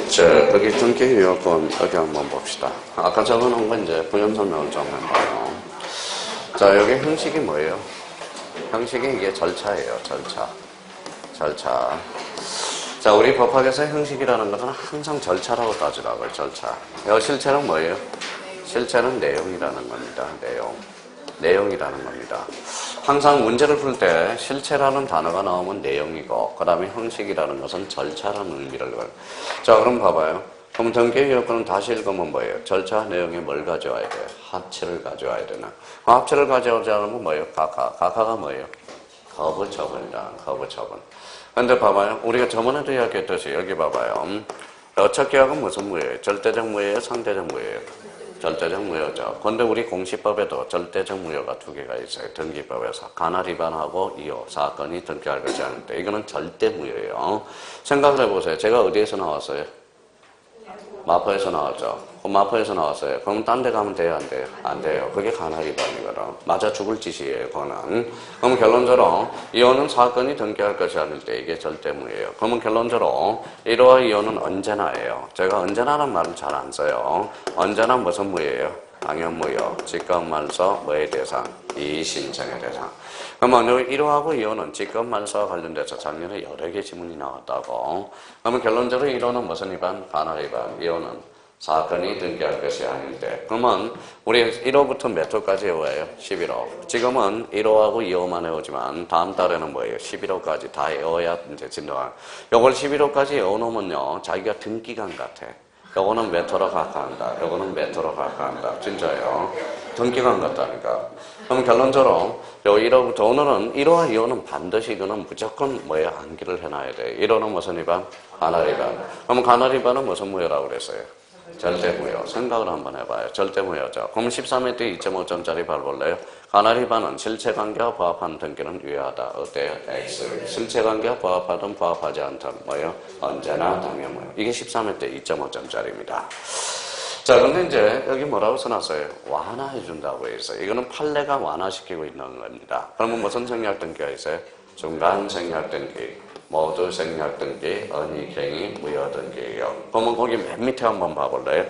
자, 여기 등기 요건 여기 한번 봅시다. 아까 적어놓은 건 이제 부연 설명을 좀 해봐요. 자, 여기 형식이 뭐예요? 형식이 이게 절차예요. 절차. 자, 우리 법학에서 형식이라는 것은 항상 절차라고 따지라고요. 절차. 여기 실체는 뭐예요? 실체는 내용이라는 겁니다. 내용이라는 겁니다. 항상 문제를 풀 때 실체라는 단어가 나오면 내용이고, 그 다음에 형식이라는 것은 절차라는 의미를 줘요. 자, 그럼 봐봐요. 그럼 등기의 요건은 다시 읽으면 뭐예요? 절차 내용에 뭘 가져와야 돼요? 합체를 가져와야 되나? 그 합체를 가져오지 않으면 뭐예요? 가카가 뭐예요? 거부처분. 근데 봐봐요. 우리가 저번에도 이야기했듯이 여기 봐봐요. 첫 계약은 무슨 무예요? 절대적 무예요? 상대적 무예요? 절대적 무효죠. 근데 우리 공시법에도 절대적 무효가 두 개가 있어요. 등기법에서. 가나 위반하고 이호 사건이 등기할 것이 아닌데 이거는 절대 무효예요. 생각을 해보세요. 제가 어디에서 나왔어요? 마포에서 나왔죠. 마포에서 나왔어요. 그럼 딴 데 가면 돼요? 안 돼요? 안 돼요. 그게 가나 위반이거든. 맞아 죽을 짓이에요. 그거는. 그럼 결론적으로 이호는 사건이 등기할 것이 아닐 때 이게 절대무예요. 그러면 결론적으로 1호와 2호는 언제나예요. 제가 언제나라는 말을 잘 안 써요. 언제나 무슨 무예요? 당연무효, 직권말소, 뭐의 대상? 이의신청의 대상. 그러면 1호하고 2호는 직권말소와 관련돼서 작년에 여러 개 지문이 나왔다고. 그러면 결론적으로 1호는 무슨 위반? 가나 위반. 2호는 사건이 등기할 것이 아닌데. 그러면 우리 1호부터 몇 호까지 외워요? 11호. 지금은 1호하고 2호만 외우지만 다음 달에는 뭐예요? 11호까지 다 외워야 이제 진도가. 요걸 11호까지 외워놓으면요, 자기가 등기관 같아. 요거는 몇 호로 가까운다. 요거는 몇 호로 가까운다. 진짜요. 등기관 같다니까. 그럼 결론적으로 요 1호부터 오늘은 1호와 2호는 반드시 이거는 무조건 뭐예요? 암기를 해놔야 돼. 1호는 무슨 위반? 가나 위반. 그럼 가나 위반은 무슨 무효라고 그랬어요? 절대무효. 생각을 한번 해봐요. 절대무효죠. 그럼 13회 때 2.5점짜리 발볼래요? 가나 위반은 실체관계와 부합하는 등기는 유효하다. 어때요? X. 실체관계와 부합하든 부합하지 않든 뭐예요? 언제나 당연무효. 이게 13회 때 2.5점짜리입니다. 자, 근데 이제 여기 뭐라고 써놨어요? 완화해준다고 했어요. 이거는 판례가 완화시키고 있는 겁니다. 그러면 무슨 생략등기가 있어요? 중간 생략등기, 모두 생략등기, 언이갱이, 무효등기예요. 그러면 거기 맨 밑에 한번 봐볼래요?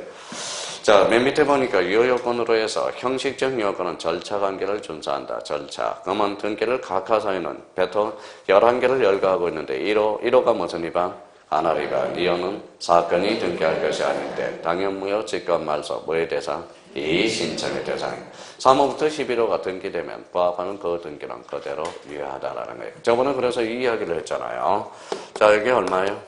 자, 맨 밑에 보니까 유효요건으로 해서 형식적 요건은 절차관계를 준수한다. 절차. 그러면 등기를 각하사유는 배토 11개를 열거하고 있는데 1호가 무슨 위반? 가나 위반. 2호는 사건이 등기할 것이 아닌데 당연무효, 직권말소, 뭐의 대상? 이의신청의 대상. 3호부터 11호가 등기되면 부합하는 그 등기는 그대로 유효하다라는 거예요. 저번에 그래서 이 이야기를 했잖아요. 자, 이게 얼마예요?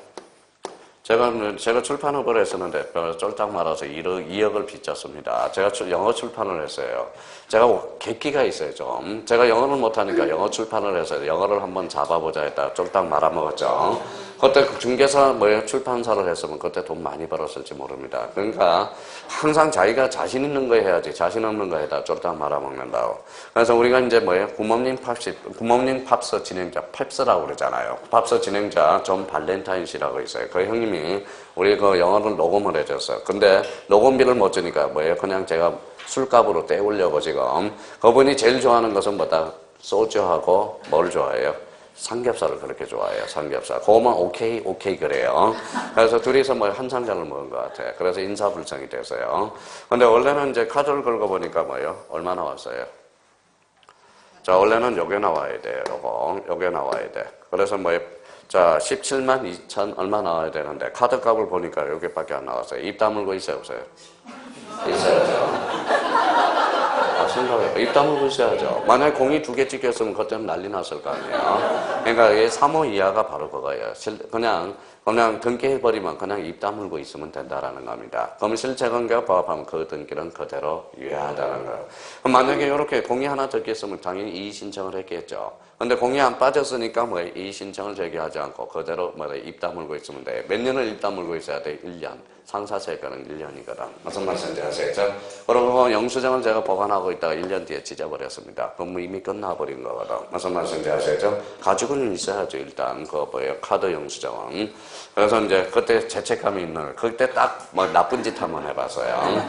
제가 출판업을 했었는데 쫄딱 말아서 2억을 빚졌습니다. 제가 영어 출판을 했어요. 제가 객기가 있어요, 좀. 제가 영어를 못하니까 영어 출판을 해서 영어를 한번 잡아보자 했다가 쫄딱 말아먹었죠. 그때 중개사 출판사를 했으면 그때 돈 많이 벌었을지 모릅니다. 그러니까 항상 자기가 자신 있는 거 해야지 자신 없는 거 해다 쫄딱 말아먹는다고. 그래서 우리가 이제 구멍님 팝스 진행자 펩스라고 그러잖아요. 팝스 진행자 존 발렌타인 씨라고 있어요. 그 형님이 우리 그 영어를 녹음을 해줬어요. 근데 녹음비를 못 주니까 그냥 제가 술값으로 떼우려고 지금. 그분이 제일 좋아하는 것은 뭐다? 소주하고 뭘 좋아해요? 삼겹살을 그렇게 좋아해요. 삼겹살. 그거만 오케이 그래요. 그래서 둘이서 한 상잔을 먹은 것 같아. 그래서 인사불성이 됐어요. 근데 원래는 이제 카드를 긁어보니까 얼마 나왔어요? 자, 원래는 요게 나와야 돼요. 요게 나와야 돼. 그래서 자, 17만 2천 얼마 나와야 되는데 카드 값을 보니까 여기밖에 안 나왔어요. 입 다물고 있어요, 없어요? 있어야죠. 생각해봐. 입 다물고 있어야죠. 만약에 공이 2개 찍혔으면 그때는 난리 났을 거 아니에요. 그러니까 이게 3호 이하가 바로 그거예요. 그냥 등기해버리면 그냥 입 다물고 있으면 된다라는 겁니다. 그럼 실체관계와 부합하면 그 등기는 그대로 유효하다는 거예요. 그럼 만약에 이렇게 공이 하나 적혔으면 당연히 이의신청을 했겠죠. 근데 공이 안 빠졌으니까 이의신청을 제기하지 않고 그대로 입 다물고 있으면 돼. 몇 년을 입 다물고 있어야 돼? 1년. 상사세가는 1년이거든. 무슨 말씀인지 아시겠죠? 그리고 영수증을 제가 보관하고 있다가 1년 뒤에 찢어버렸습니다. 그럼 이미 끝나버린 거거든. 무슨 말씀인지 아시겠죠? 가지고는 있어야죠, 일단. 카드 영수증은. 그래서 이제 그때 죄책감이 있는, 그때 딱 나쁜 짓 한번 해봤어요.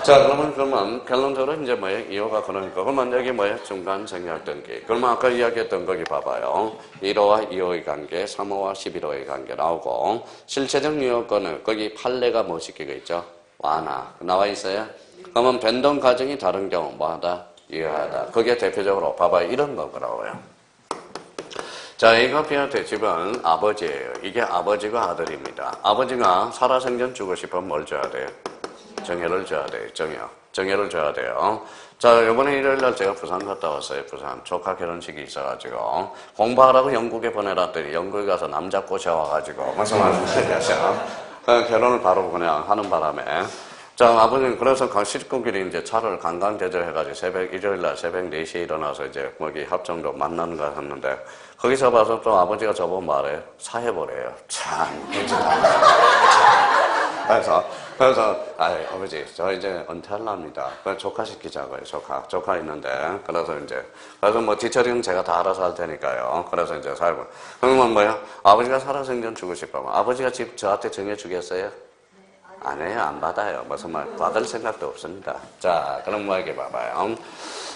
자, 그러면 결론적으로 이제 뭐예요? 이호가 그러니까. 그러면 여기 뭐예요? 중간 생략등기. 그러면 아까 이야기했던 거기 봐봐요. 1호와 2호의 관계, 3호와 11호의 관계 나오고, 실체적 유효권은 거기 판례가 뭐 시키고 있죠? 완화. 나와 있어요? 그러면 변동 과정이 다른 경우 뭐하다? 유효하다. 그게 대표적으로 봐봐요. 이런 거라고요. 자, A가 B한테 집은 아버지예요. 이게 아버지가 아들입니다. 아버지가 살아생전 주고 싶으면 뭘 줘야 돼요? 정혜를 줘야 돼요. 정혜를 줘야 돼요. 자, 요번에 일요일날 제가 부산 갔다 왔어요. 부산. 조카 결혼식이 있어가지고 공부하라고 영국에 보내놨더니 영국에 가서 남자 꼬셔와가지고 무슨 말씀이세요? 결혼을 바로 그냥 하는 바람에 자, 아버지는 그래서 식구끼리 이제 차를 관광대절해가지고 일요일날 새벽 4시에 일어나서 이제 거기 합정도 만나는 거 했는데 거기서 봐서 또 아버지가 저보고 말해요. 사해보래요. 참. 그래서, 아버지, 저 이제 은퇴하랍니다. 그래서 조카 시키자고요, 조카 있는데. 그래서 뭐 뒤처리는 제가 다 알아서 할 테니까요. 그래서 이제 살고. 그러면 뭐야? 아버지가 살아생전 주고 싶으면 아버지가 집 저한테 정해주겠어요? 안 해요, 안 받아요. 무슨 말, 받을 생각도 없습니다. 자, 그럼 뭐 이렇게 봐봐요.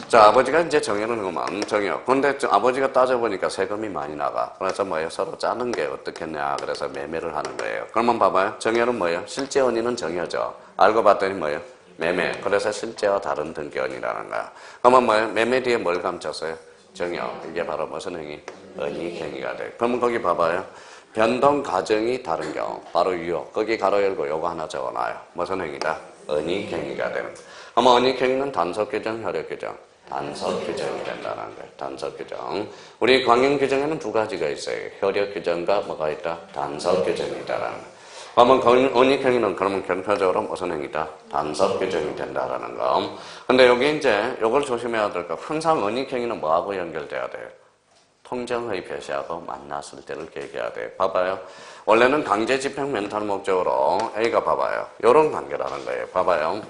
자, 아버지가 이제 정해놓은 것만 정해요. 근데 아버지가 따져보니까 세금이 많이 나가. 그래서 뭐예요? 서로 짜는 게 어떻겠냐. 그래서 매매를 하는 거예요. 그러면 봐봐요. 정해는 뭐예요? 실제 원인은 정해죠. 알고 봤더니 뭐예요? 매매. 그래서 실제와 다른 등기원이라는 거야. 그러면 뭐예요? 매매 뒤에 뭘 감췄어요? 정여. 이게 바로 무슨 행위? 은닉행위가 돼. 그러면 거기 봐봐요. 변동 과정이 다른 경우, 바로 유효. 거기 가로 열고 요거 하나 적어놔요. 무슨 행위다? 은닉행위가 되는. 그러면 은닉행위는 단서규정, 효력규정. 단서규정이 된다는 거예요. 단서규정. 우리 광역규정에는 두 가지가 있어요. 효력규정과 뭐가 있다? 단서규정이 있다라는 거예요. 그러면 은닉행위는 그러면 결과적으로 무슨 행위다? 단서규정이 된다라는 거. 근데 여기 이제 요걸 조심해야 될 거. 항상 은닉행위는 뭐하고 연결돼야 돼요? 통정의 표시하고 만났을 때를 계기해야 돼요. 봐봐요. 원래는 강제 집행 멘탈 목적으로 A가 봐봐요. 요런 관계라는 거예요. 봐봐요.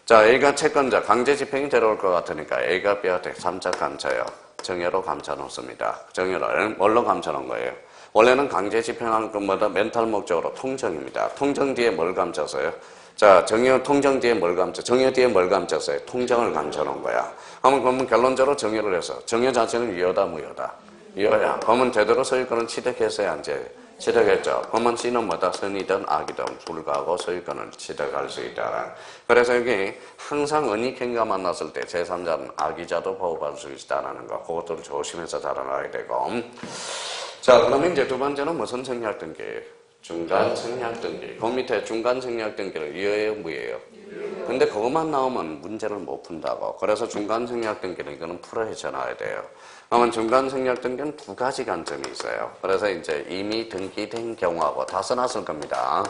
자, A가 채권자, 강제 집행이 들어올 것 같으니까 A가 B한테 3차 감춰요. 정여로 감춰놓습니다. 정여를 뭘로 감춰놓은 거예요? 원래는 강제 집행하는 것마다 멘탈 목적으로 통정입니다. 통정 뒤에 뭘 감춰서요? 자, 정여 통정 뒤에 뭘 감춰? 정여 뒤에 뭘 감췄어요? 통정을 감춰놓은 거야. 그러면 결론적으로 정여를 해서 정여 자체는 유효다, 무효다? 유효야. 그러면 제대로 소유권을 취득했어야 이제 취득했죠. 그러면 C는 뭐다? 선이든 악이든 불구하고 소유권을 취득할 수 있다. 그래서 여기 항상 은닉행위가 만났을 때 제3자는 악의자도 보호받을 수 있다는 거. 그것들을 조심해서 달아놔야 되고. 자, 그러면 이제 두 번째는 무슨 생략등기? 중간 생략등기. 그 밑에 중간 생략등기를 유효예요, 무효예요? 근데 그것만 나오면 문제를 못 푼다고. 그래서 중간 생략등기는 이거는 풀어 헤쳐놔야 돼요. 그러면 중간 생략등기는 두 가지 관점이 있어요. 그래서 이제 이미 등기된 경우하고 다 써놨을 겁니다.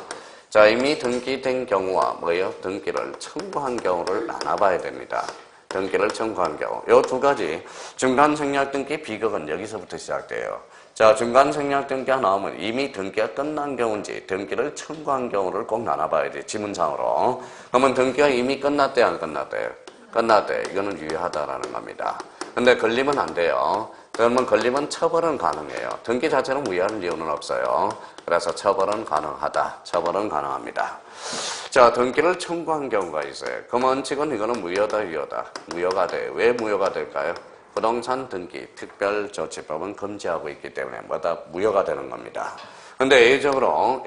자, 이미 등기된 경우와 뭐예요? 등기를 청구한 경우를 나눠봐야 됩니다. 등기를 청구한 경우. 요 두 가지. 중간 생략등기 비극은 여기서부터 시작돼요. 자, 중간 생략등기가 나오면 이미 등기가 끝난 경우인지 등기를 청구한 경우를 꼭 나눠봐야 돼. 지문상으로. 그러면 등기가 이미 끝났대, 안 끝났대요? 끝났대. 이거는 유효하다라는 겁니다. 근데 걸리면 안 돼요. 그러면 걸리면 처벌은 가능해요. 등기 자체는 무효할 이유는 없어요. 그래서 처벌은 가능하다. 처벌은 가능합니다. 자, 등기를 청구한 경우가 있어요. 그럼 원칙은 이거는 무효다, 유효다? 무효가 돼요. 왜 무효가 될까요? 부동산 등기 특별조치법은 금지하고 있기 때문에 뭐다? 무효가 되는 겁니다. 근데 A적으로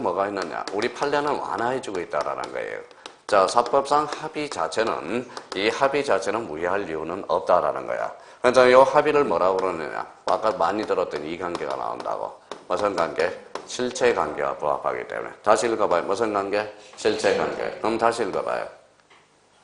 뭐가 있느냐? 우리 판례는 완화해주고 있다라는 거예요. 자, 사법상 합의 자체는, 이 합의 자체는 무효할 이유는 없다라는 거야. 그래서 이 합의를 뭐라고 그러느냐? 아까 많이 들었던 이 관계가 나온다고. 무슨 관계? 실체 관계와 부합하기 때문에. 다시 읽어봐요. 무슨 관계? 실체 관계. 그럼 다시 읽어봐요.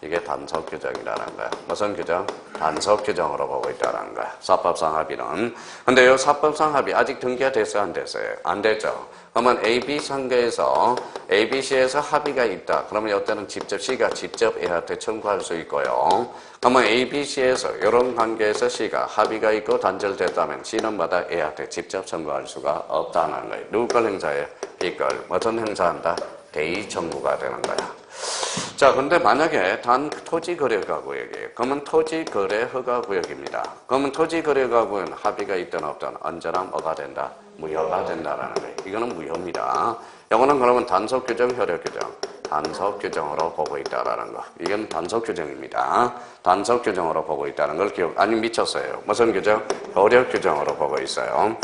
이게 단속 규정이라는 거야. 무슨 규정? 단속 규정으로 보고 있다는 거야. 사법상 합의는. 근데 이 사법상 합의 아직 등기가 됐어요, 안 됐어요? 안 됐죠. 그러면 AB 상계에서 ABC에서 합의가 있다. 그러면 이때는 C가 직접 A한테 청구할 수 있고요. 그러면 ABC에서 이런 관계에서 C가 합의가 있고 단절됐다면 C는 마다 A한테 직접 청구할 수가 없다는 거예요. 누구 걸 행사해? B 걸. 어떤 행사한다? 대의 청구가 되는 거야. 자, 근데 만약에 단 토지거래가구역이에요. 그러면 토지거래허가구역입니다. 그러면 토지거래가구역은 합의가 있든 없든 언제나 뭐가 된다? 무효가 된다라는 거예요. 이거는 무효입니다. 이거는 그러면 단속규정, 효력규정. 단속 규정으로 보고 있다라는 거. 이건 단속 규정입니다. 단속 규정으로 보고 있다는 걸 아니 미쳤어요. 무슨 규정? 효력 규정으로 보고 있어요.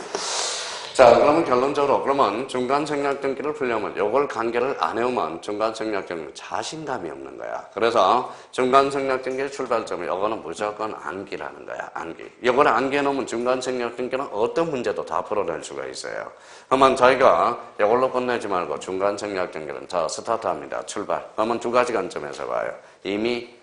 자, 그러면 결론적으로 그러면 중간생략등기를 풀려면 요걸 관계를 안 해오면 중간생략등기는 자신감이 없는 거야. 그래서 중간생략등기의 출발점은 요거는 무조건 암기라는 거야. 암기. 요걸 암기해 놓으면 중간생략등기는 어떤 문제도 다 풀어낼 수가 있어요. 그러면 저희가 요걸로 끝내지 말고 중간생략등기는 자 스타트합니다. 출발. 그러면 두 가지 관점에서 봐요. 이미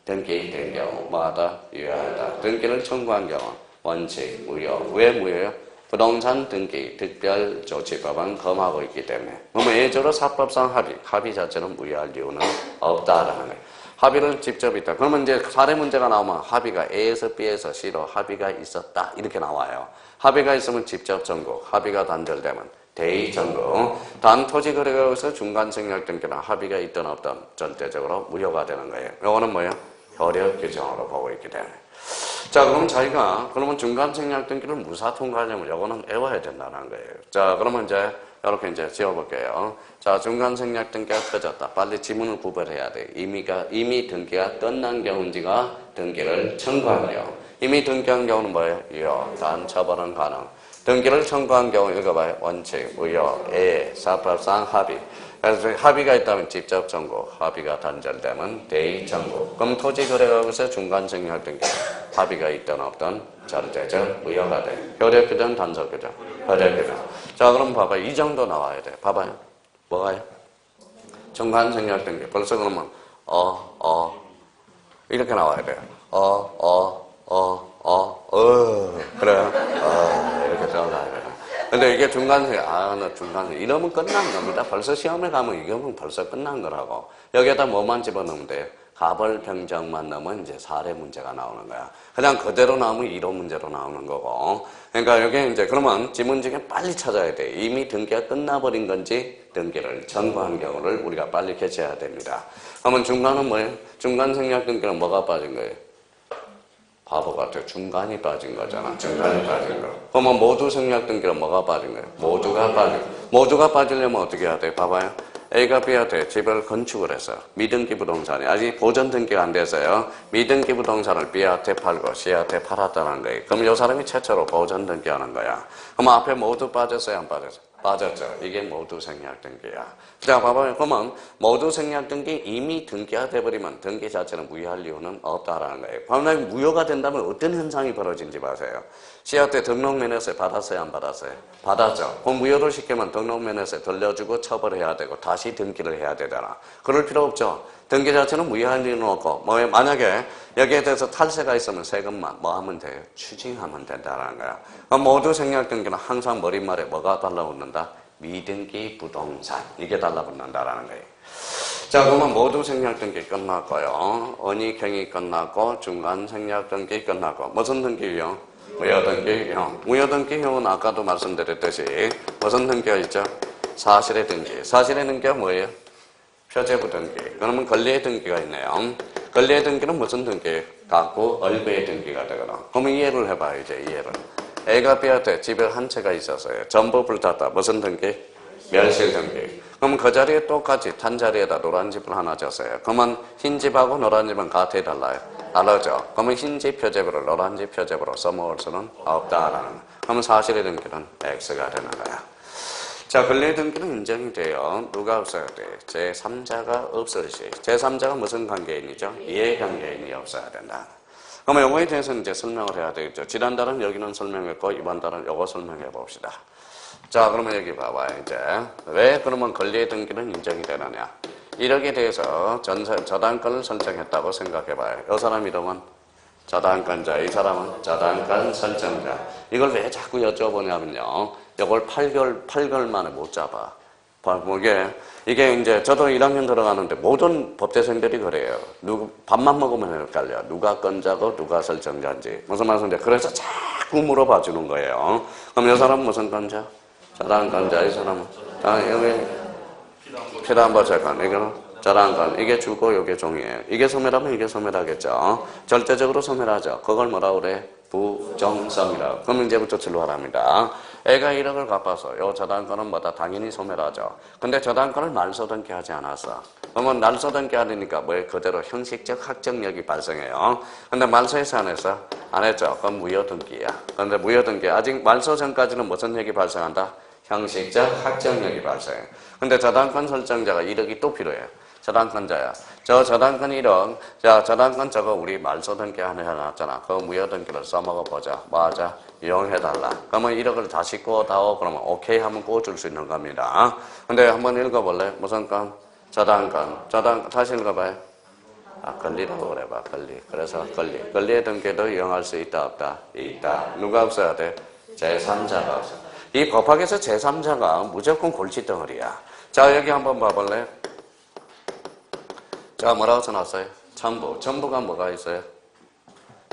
등기된 경우 뭐하다? 유효하다. 등기를 청구한 경우 원칙 무효. 왜 무효요? 부동산 등기 특별조치법은 검하고 있기 때문에. 그러면 예외적으로 사법상 합의 자체는 무효할 이유는 없다라는 거예요. 합의를 직접 있다. 그러면 이제 사례 문제가 나오면 합의가 A에서 B에서 C로 합의가 있었다 이렇게 나와요. 합의가 있으면 직접 전고, 합의가 단절되면 대의 전고. 단 토지 거래가에서 중간생략 등기나 합의가 있든 없든 절대적으로 무효가 되는 거예요. 이거는 뭐예요? 효력 규정으로 보고 있기 때문에. 자, 그럼 자기가 그러면 중간생략 등기를 무사 통과하려면 이거는 외워야 된다는 거예요. 자, 그러면 이제 이렇게 이제 지어볼게요. 자, 중간생략 등기가 터졌다. 빨리 지문을 구별해야 돼. 이미 등기가 끝난 경우인지가 등기를 청구한 경우. 이미 등기한 경우는 뭐예요? 유효. 단 처벌은 가능. 등기를 청구한 경우 읽어봐요. 원칙, 무효, 사법상 합의. 그래서 합의가 있다면 직접 청구, 합의가 단절되면 대의 청구. 그럼 토지 거래가에서 중간생략 등기 합의가 있든 없든 절대적 무효가 돼. 효력 규정, 단속 규정, 효력 규정. 자, 그럼 봐봐요. 이 정도 나와야 돼. 봐봐요. 뭐가요? 중간생략 등기. 벌써 그러면 이렇게 나와야 돼요. 그래요. 이렇게 써놔야 돼요. 근데 이게 중간생, 이러면 끝난 겁니다. 벌써 시험에 가면 이거면 벌써 끝난 거라고. 여기에다 뭐만 집어넣으면 돼요? 가벌 병정만 넣으면 이제 사례 문제가 나오는 거야. 그냥 그대로 나오면 이론 문제로 나오는 거고. 그러니까 여기 이제 그러면 지문 중에 빨리 찾아야 돼. 이미 등기가 끝나버린 건지 등기를 청구한 경우를 우리가 빨리 캐치해야 됩니다. 그러면 중간은 뭐예요? 중간생략 등기는 뭐가 빠진 거예요? 바보 같아. 중간이 빠진 거잖아. 중간이 빠진 거. 그러면 모두 생략 등기는 뭐가 빠진 거예요? 모두가 빠진 거. 모두가 빠지려면 어떻게 해야 돼? 봐봐요. A가 B한테 집을 건축을 했어요. 미등기 부동산이. 아직 보전 등기가 안 돼서요. 미등기 부동산을 B한테 팔고 C한테 팔았다는 거예요. 그럼 이 사람이 최초로 보전 등기하는 거야. 그럼 앞에 모두 빠졌어요? 안 빠졌어요? 빠졌죠. 이게 모두 생략 등기야. 자, 봐봐요. 그러면 모두 생략 등기 이미 등기가 돼버리면 등기 자체는 무효할 이유는 없다라는 거예요. 만약에 무효가 된다면 어떤 현상이 벌어진지 봐세요. C한테 등록면허세 받았어요? 안 받았어요? 받았죠. 그럼 무효를 시키면 등록면허세 돌려주고 처벌해야 되고 다시 등기를 해야 되잖아. 그럴 필요 없죠. 등기 자체는 무효할 이유는 없고 만약에 여기에 대해서 탈세가 있으면 세금만 뭐 하면 돼요? 추징하면 된다는 거야. 그럼 모두 생략 등기는 항상 머릿말에 뭐가 달라붙는다? 미등기 부동산 이게 달라붙는다라는 거예요. 자, 그러면 모두 생략 등기 끝났고요. 언익행위 끝났고 중간 생략 등기 끝났고 무슨 등기요? 무효등기형. 무효등기형은 아까도 말씀드렸듯이 무슨 등기가 있죠? 사실의 등기. 사실의 등기가 뭐예요? 표제부 등기. 그러면 권리의 등기가 있네요. 권리의 등기는 무슨 등기? 갖고 얼부의 등기가 되거나. 그러면 이해를 해봐요. 이제 이해를. A가 B한테 집에 한 채가 있었어요. 전부 불탔다. 무슨 등기? 멸실 등기. 그럼 그 자리에 똑같이 탄 자리에다 노란 집을 하나 졌어요. 그러면 흰 집하고 노란 집은 같아 달라요? 다르죠. 그러면 흰 집 표제부를 노란 집 표제부로 써먹을 수는 없다라는 거예요. 그러면 사실의 등기는 X가 되는 거야. 자, 권리의 등기는 인정이 돼요. 누가 없어야 돼? 제3자가 없을 시. 제3자가 무슨 관계인이죠? 이해관계인이 없어야 된다. 그러면 요거에 대해서는 이제 설명을 해야 되겠죠. 지난달은 여기는 설명했고 이번 달은 요거 설명해 봅시다. 자, 그러면 여기 봐봐요. 이제 왜 그러면 권리의 등기는 인정이 되느냐? 1억에 대해서 저당권을 설정했다고 생각해봐요. 이 사람 이름은 저당권자, 이 사람은 저당권 설정자. 이걸 왜 자꾸 여쭤보냐면요. 이걸 8개월 만에 못 잡아. 이게 이제 저도 1학년 들어가는데 모든 법대생들이 그래요. 밥만 먹으면 헷갈려. 누가 건자고 누가 설정자인지. 무슨 말씀인지. 그래서 자꾸 물어봐 주는 거예요. 그럼 이 사람은 무슨 건자? 저당권자, 이 사람은. 여기 피담보채권, 이거는 저당권. 이게 주고 이게 종이에요. 이게 소멸하면 이게 소멸하겠죠. 절대적으로 소멸하죠. 그걸 뭐라 그래? 부정성이라. 그럼 이제부터 출발합니다. 애가 1억을 갚아서 요 저당권은 뭐다? 당연히 소멸하죠. 근데 저당권을 말소등기 하지 않았어. 그러면 말소등기 하려니까 뭐에 그대로 형식적 확정력이 발생해요. 근데 말소해서 안 했어? 안 했죠. 그건 무효등기야. 근데 무효등기 아직 말소 전까지는 무슨 력이 발생한다? 형식적 확정력이 발생해. 근데 저당권 설정자가 1억이 또 필요해. 저당권자야. 저 저당권 1억. 자, 저당권 저거 우리 말소 등기 하나 해놨잖아. 그 무효 등기를 써먹어 보자. 뭐 하자? 이용해달라. 그러면 1억을 다시 구워다오. 그러면 오케이 하면 구워줄 수 있는 겁니다. 근데 한번 읽어볼래? 무슨 건? 저당권. 다시 읽어봐요. 권리라고 그래봐. 권리. 그래서 권리. 권리의 등기도 이용할 수 있다, 없다? 있다. 누가 없어야 돼? 제3자가 없어. 이 법학에서 제3자가 무조건 골칫덩어리야. 자, 여기 한번 봐볼래? 자, 뭐라고 써놨어요? 전부. 전부가 뭐가 있어요?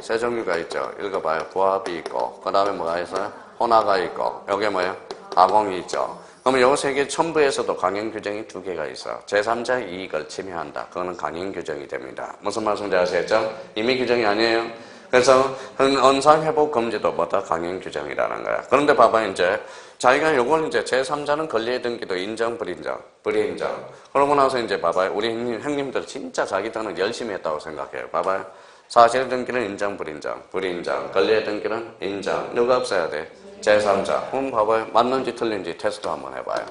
세 종류가 있죠. 읽어봐요. 부합이 있고, 그 다음에 뭐가 있어요? 혼화가 있고, 여기 뭐예요? 가공이 있죠. 그러면 요 세 개 첨부에서도 강행 규정이 2개가 있어. 제3자의 이익을 침해한다. 그거는 강행 규정이 됩니다. 무슨 말씀인지 아시겠죠? 임의 규정이 아니에요. 그래서 언상회복 금지도 뭐다? 강행 규정이라는 거야. 그런데 봐봐, 이제 자기가 요걸 이제 제3자는 권리의 등기도 인정, 불인정. 그러고 나서 이제 봐봐요. 우리 형님들 진짜 자기들은 열심히 했다고 생각해요. 봐봐요. 사실의 등기는 인정, 불인정. 권리의 등기는 인정. 누가 없어야 돼? 제3자. 그럼 봐봐요. 맞는지 틀린지 테스트 한번 해봐요.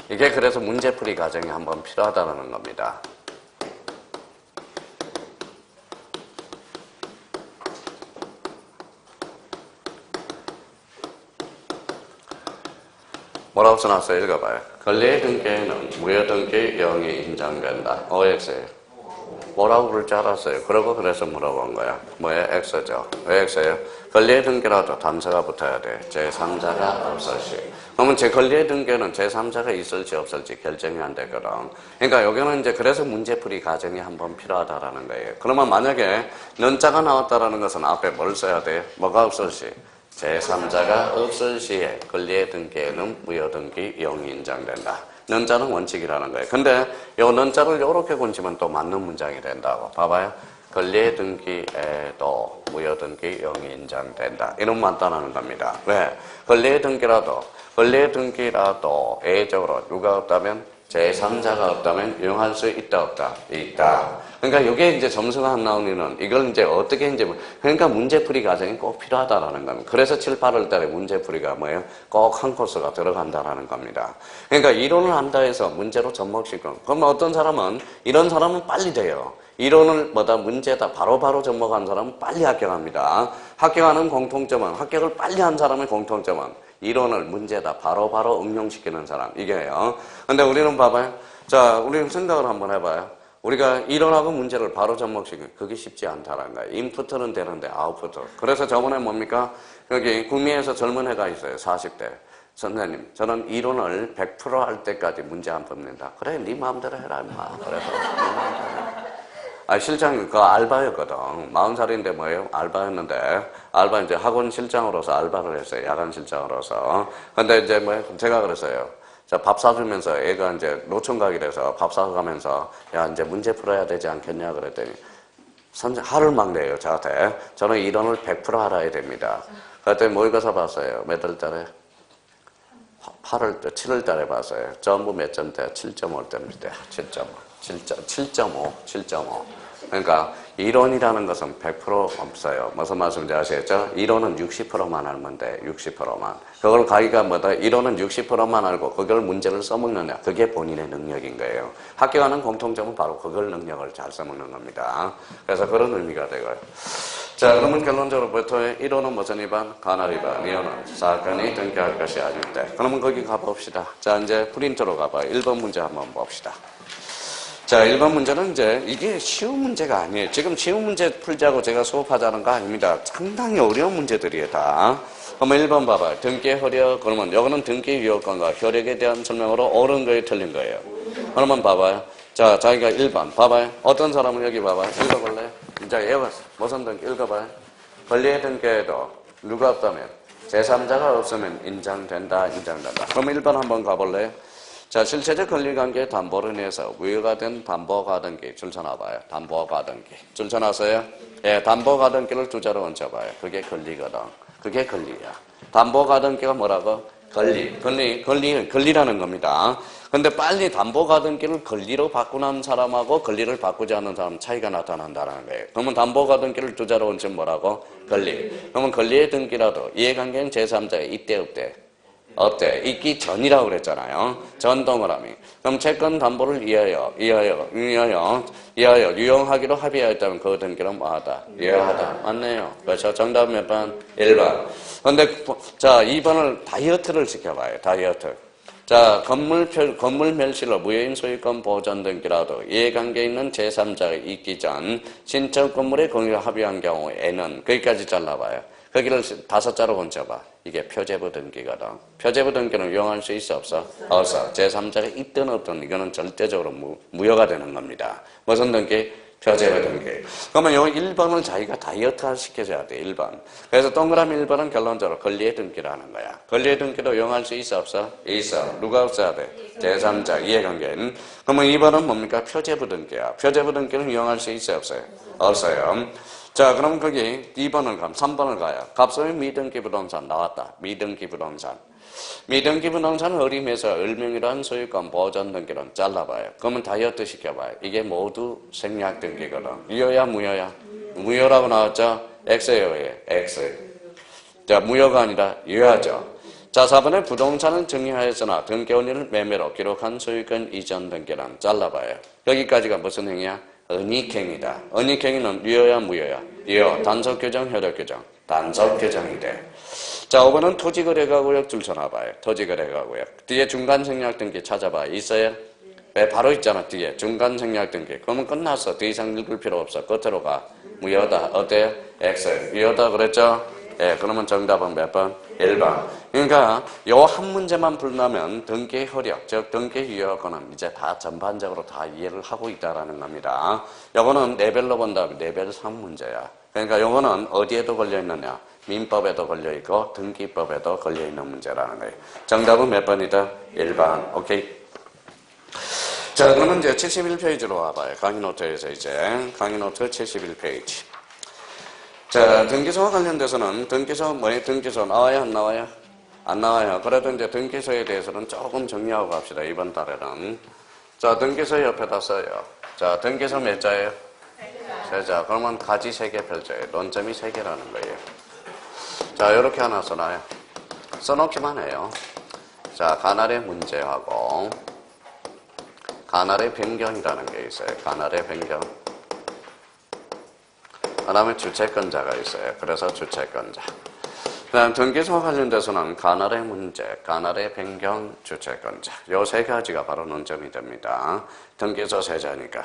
이게 그래서 문제풀이 과정이 한번 필요하다는 겁니다. 뭐라고 써놨어요? 읽어봐요. 권리의 등기에는 무효 등기 0이 인정된다. OX예요. 뭐라고 그럴 줄 알았어요. 그러고 그래서 물어본 거야. 뭐예요? X죠. 왜 X예요? 권리의 등기라도 단서가 붙어야 돼. 제3자가 없을 시. 그러면 제 권리의 등기에는 제3자가 있을지 없을지 결정이 안 되거든. 그러니까 여기는 이제 그래서 문제풀이 과정이 한번 필요하다라는 거예요. 그러면 만약에 는자가 나왔다라는 것은 앞에 뭘 써야 돼? 뭐가 없을 시? 제3자가 없을 시에 권리의 등기에는 무효 등기 0이 인정된다. 는자는 원칙이라는 거예요. 근데 요 는자를 요렇게 군치면 또 맞는 문장이 된다고. 봐봐요. 권리의 등기에도 무효 등기 0이 인정된다. 이런 맞다는 겁니다. 왜? 권리의 등기라도 A적으로 누가 없다면? 제3자가 없다면 이용할 수 있다, 없다? 있다. 그러니까 이게 이제 점수가 안 나오는 이걸 이제 어떻게 이제 그러니까 문제풀이 과정이 꼭 필요하다라는 겁니다. 그래서 7, 8월 달에 문제풀이가 뭐예요? 꼭 한 코스가 들어간다라는 겁니다. 그러니까 이론을 한다 해서 문제로 접목시키고 그러면 어떤 사람은 이런 사람은 빨리 돼요. 이론을 뭐다 문제다 바로바로 접목한 사람은 빨리 합격합니다. 합격하는 공통점은 합격을 빨리 한 사람의 공통점은 이론을 문제다 바로바로 응용시키는 사람 이게요. 근데 우리는 봐봐요. 자, 우리는 생각을 한번 해봐요. 우리가 이론하고 문제를 바로 접목시키는 그게 쉽지 않다는 거예요. 인풋은 되는데 아웃풋. 그래서 저번에 뭡니까? 여기 구미에서 젊은 애가 있어요. 40대. 선생님, 저는 이론을 100% 할 때까지 문제 안 푼다. 그래, 네 마음대로 해라, 임마. 그래서. 실장이 그 알바였거든. 40살인데 뭐예요? 알바였는데, 알바 이제 학원 실장으로서 알바를 했어요. 야간 실장으로서. 근데 이제 제가 그랬어요. 자, 밥 사주면서 애가 이제 노총각이 돼서 밥 사가면서, 야, 이제 문제 풀어야 되지 않겠냐 그랬더니, 화를 막 내요, 저한테. 저는 이론을 100% 알아야 됩니다. 그랬더니 모의고사 봤어요. 몇 월 달에? 7월 달에 봤어요. 전부 몇 점대? 7.5 점대. 7.5. 그러니까 이론이라는 것은 100% 없어요. 무슨 말씀인지 아시겠죠? 이론은 60%만 알면 돼. 60%만. 그걸 가기가 뭐다? 이론은 60%만 알고 그걸 문제를 써먹느냐. 그게 본인의 능력인 거예요. 합격하는 공통점은 바로 그걸 능력을 잘 써먹는 겁니다. 그래서 그런 의미가 되고요. 자, 그러면 결론적으로부터 이론은 무슨 위반? 간헐 위반. 이론은 사건이 등기할 것이 아닐 때. 그러면 거기 가봅시다. 자, 이제 프린터로 가봐요. 1번 문제 한번 봅시다. 자, 1번 문제는 이제 이게 쉬운 문제가 아니에요. 지금 쉬운 문제 풀자고 제가 수업하자는 거 아닙니다. 상당히 어려운 문제들이에요, 다. 그러면 1번 봐봐요. 등기의 효력. 그러면 여기는 등기의 유효권과 효력에 대한 설명으로 옳은 거예요, 틀린 거예요. 그러면 봐봐요. 자, 자기가 1번 봐봐요. 어떤 사람은 여기 봐봐요. 읽어볼래요? 이제 얘가 무슨 등기 읽어봐요. 권리의 등기에도 누가 없다면 제3자가 없으면 인정된다. 그럼 1번 한번 가볼래요? 자, 실체적 권리관계의 담보로 인해서 무효가 된 담보가등기 줄쳐놔봐요. 담보가등기. 줄쳐놨어요? 예, 담보가등기를 두 자로 얹혀봐요. 그게 권리거든. 그게 권리야. 담보가등기가 뭐라고? 권리라는 겁니다. 근데 빨리 담보가등기를 권리로 바꾸는 사람하고 권리를 바꾸지 않는 사람 차이가 나타난다는 거예요. 그러면 담보가등기를 두 자로 얹으면 뭐라고? 권리. 그러면 권리의 등기라도 이해관계는 제3자에 있대 없대? 없대. 있기 전이라고 그랬잖아요. 전 동그라미. 그럼 채권 담보를 이하여 유용하기로 합의하였다면 그 등기는 뭐하다? 유효하다. 맞네요. 그렇죠. 정답은 몇 번? 1번. 근데 자, 2번을 다이어트를 시켜봐요. 다이어트. 자, 건물 멸실로 무효인 소유권 보전 등기라도 이해관계 있는 제3자가 있기 전 신청 건물의 공유를 합의한 경우에는 거기까지 잘라봐요. 거기를 5자로 얹어봐. 이게 표제부 등기거든. 표제부 등기는 유용할 수 있어 없어? 없어. 제3자가 있든 없든 이거는 절대적으로 무효가 되는 겁니다. 무슨 등기? 표제부 등기. 그러면 요 1번을 자기가 다이어트화 시켜줘야 돼. 1번. 그래서 동그라미 1번은 결론적으로 권리의 등기라는 거야. 권리의 등기도 이용할 수 있어 없어? 있어. 누가 없어야 돼? 제3자 이해관계는. 그러면 2번은 뭡니까? 표제부 등기야. 표제부 등기는 이용할 수 있어 없어요? 없어요. 자, 그럼 거기 2번을 가면 3번을 가요. 갑소의 미등기 부동산 나왔다. 미등기 부동산. 미등기 부동산은 어림에서 을명이란 소유권 보전 등기는 잘라봐요. 그러면 다이어트 시켜봐요. 이게 모두 생략 등기거든. 유효야 무효야? 무효라고 나왔죠? X예요. X. 자, 무효가 아니라 유효하죠. 자, 4번에 부동산은 증여하였으나 등기원인을 매매로 기록한 소유권 이전 등기는 잘라봐요. 여기까지가 무슨 행위야? 은닉행위다. 은닉행위는 유효야 무효야? 유효. 단속규정, 효력규정. 단속규정이 돼. 자, 5번은 토지거래가구역 줄쳐놔봐요. 토지거래가구역. 뒤에 중간생략 등기 찾아봐. 있어요? 왜? 바로 있잖아. 뒤에 중간생략 등기. 그러면 끝났어. 더 이상 읽을 필요 없어. 끝으로 가. 무효다. 어때요? X. 무효다 그랬죠? 예, 그러면 정답은 몇 번? 1번. 그러니까 요 한 문제만 풀면 등기 효력, 즉 등기 유효권은 이제 다 전반적으로 다 이해를 하고 있다라는 겁니다. 요거는 레벨로 본다면 레벨 3 문제야. 그러니까 요거는 어디에도 걸려 있느냐? 민법에도 걸려 있고 등기법에도 걸려 있는 문제라는 거예요. 정답은 몇 번이다? 1번. 오케이. 자, 그러면 이제 71페이지로 와봐요. 강의 노트에서 이제 강의 노트 71페이지. 자, 등기소와 관련돼서는 등기소 뭐예요? 등기소 나와요? 안 나와요? 안 나와요. 그래도 이제 등기소에 대해서는 조금 정리하고 갑시다. 이번 달에는. 자, 등기소 옆에다 써요. 자, 등기소 몇 자예요? 3자. 그러면 가지 3개 펼쳐요. 논점이 3개라는 거예요. 자, 이렇게 하나 써놔요. 써놓기만 해요. 자, 가날의 문제하고 가날의 변경이라는 게 있어요. 가날의 변경. 그 다음에 주체권자가 있어요. 그래서 주체권자. 그 다음 등기소와 관련돼서는 가날의 문제, 가날의 변경, 주체권자. 요 3가지가 바로 논점이 됩니다. 등기소 3자니까.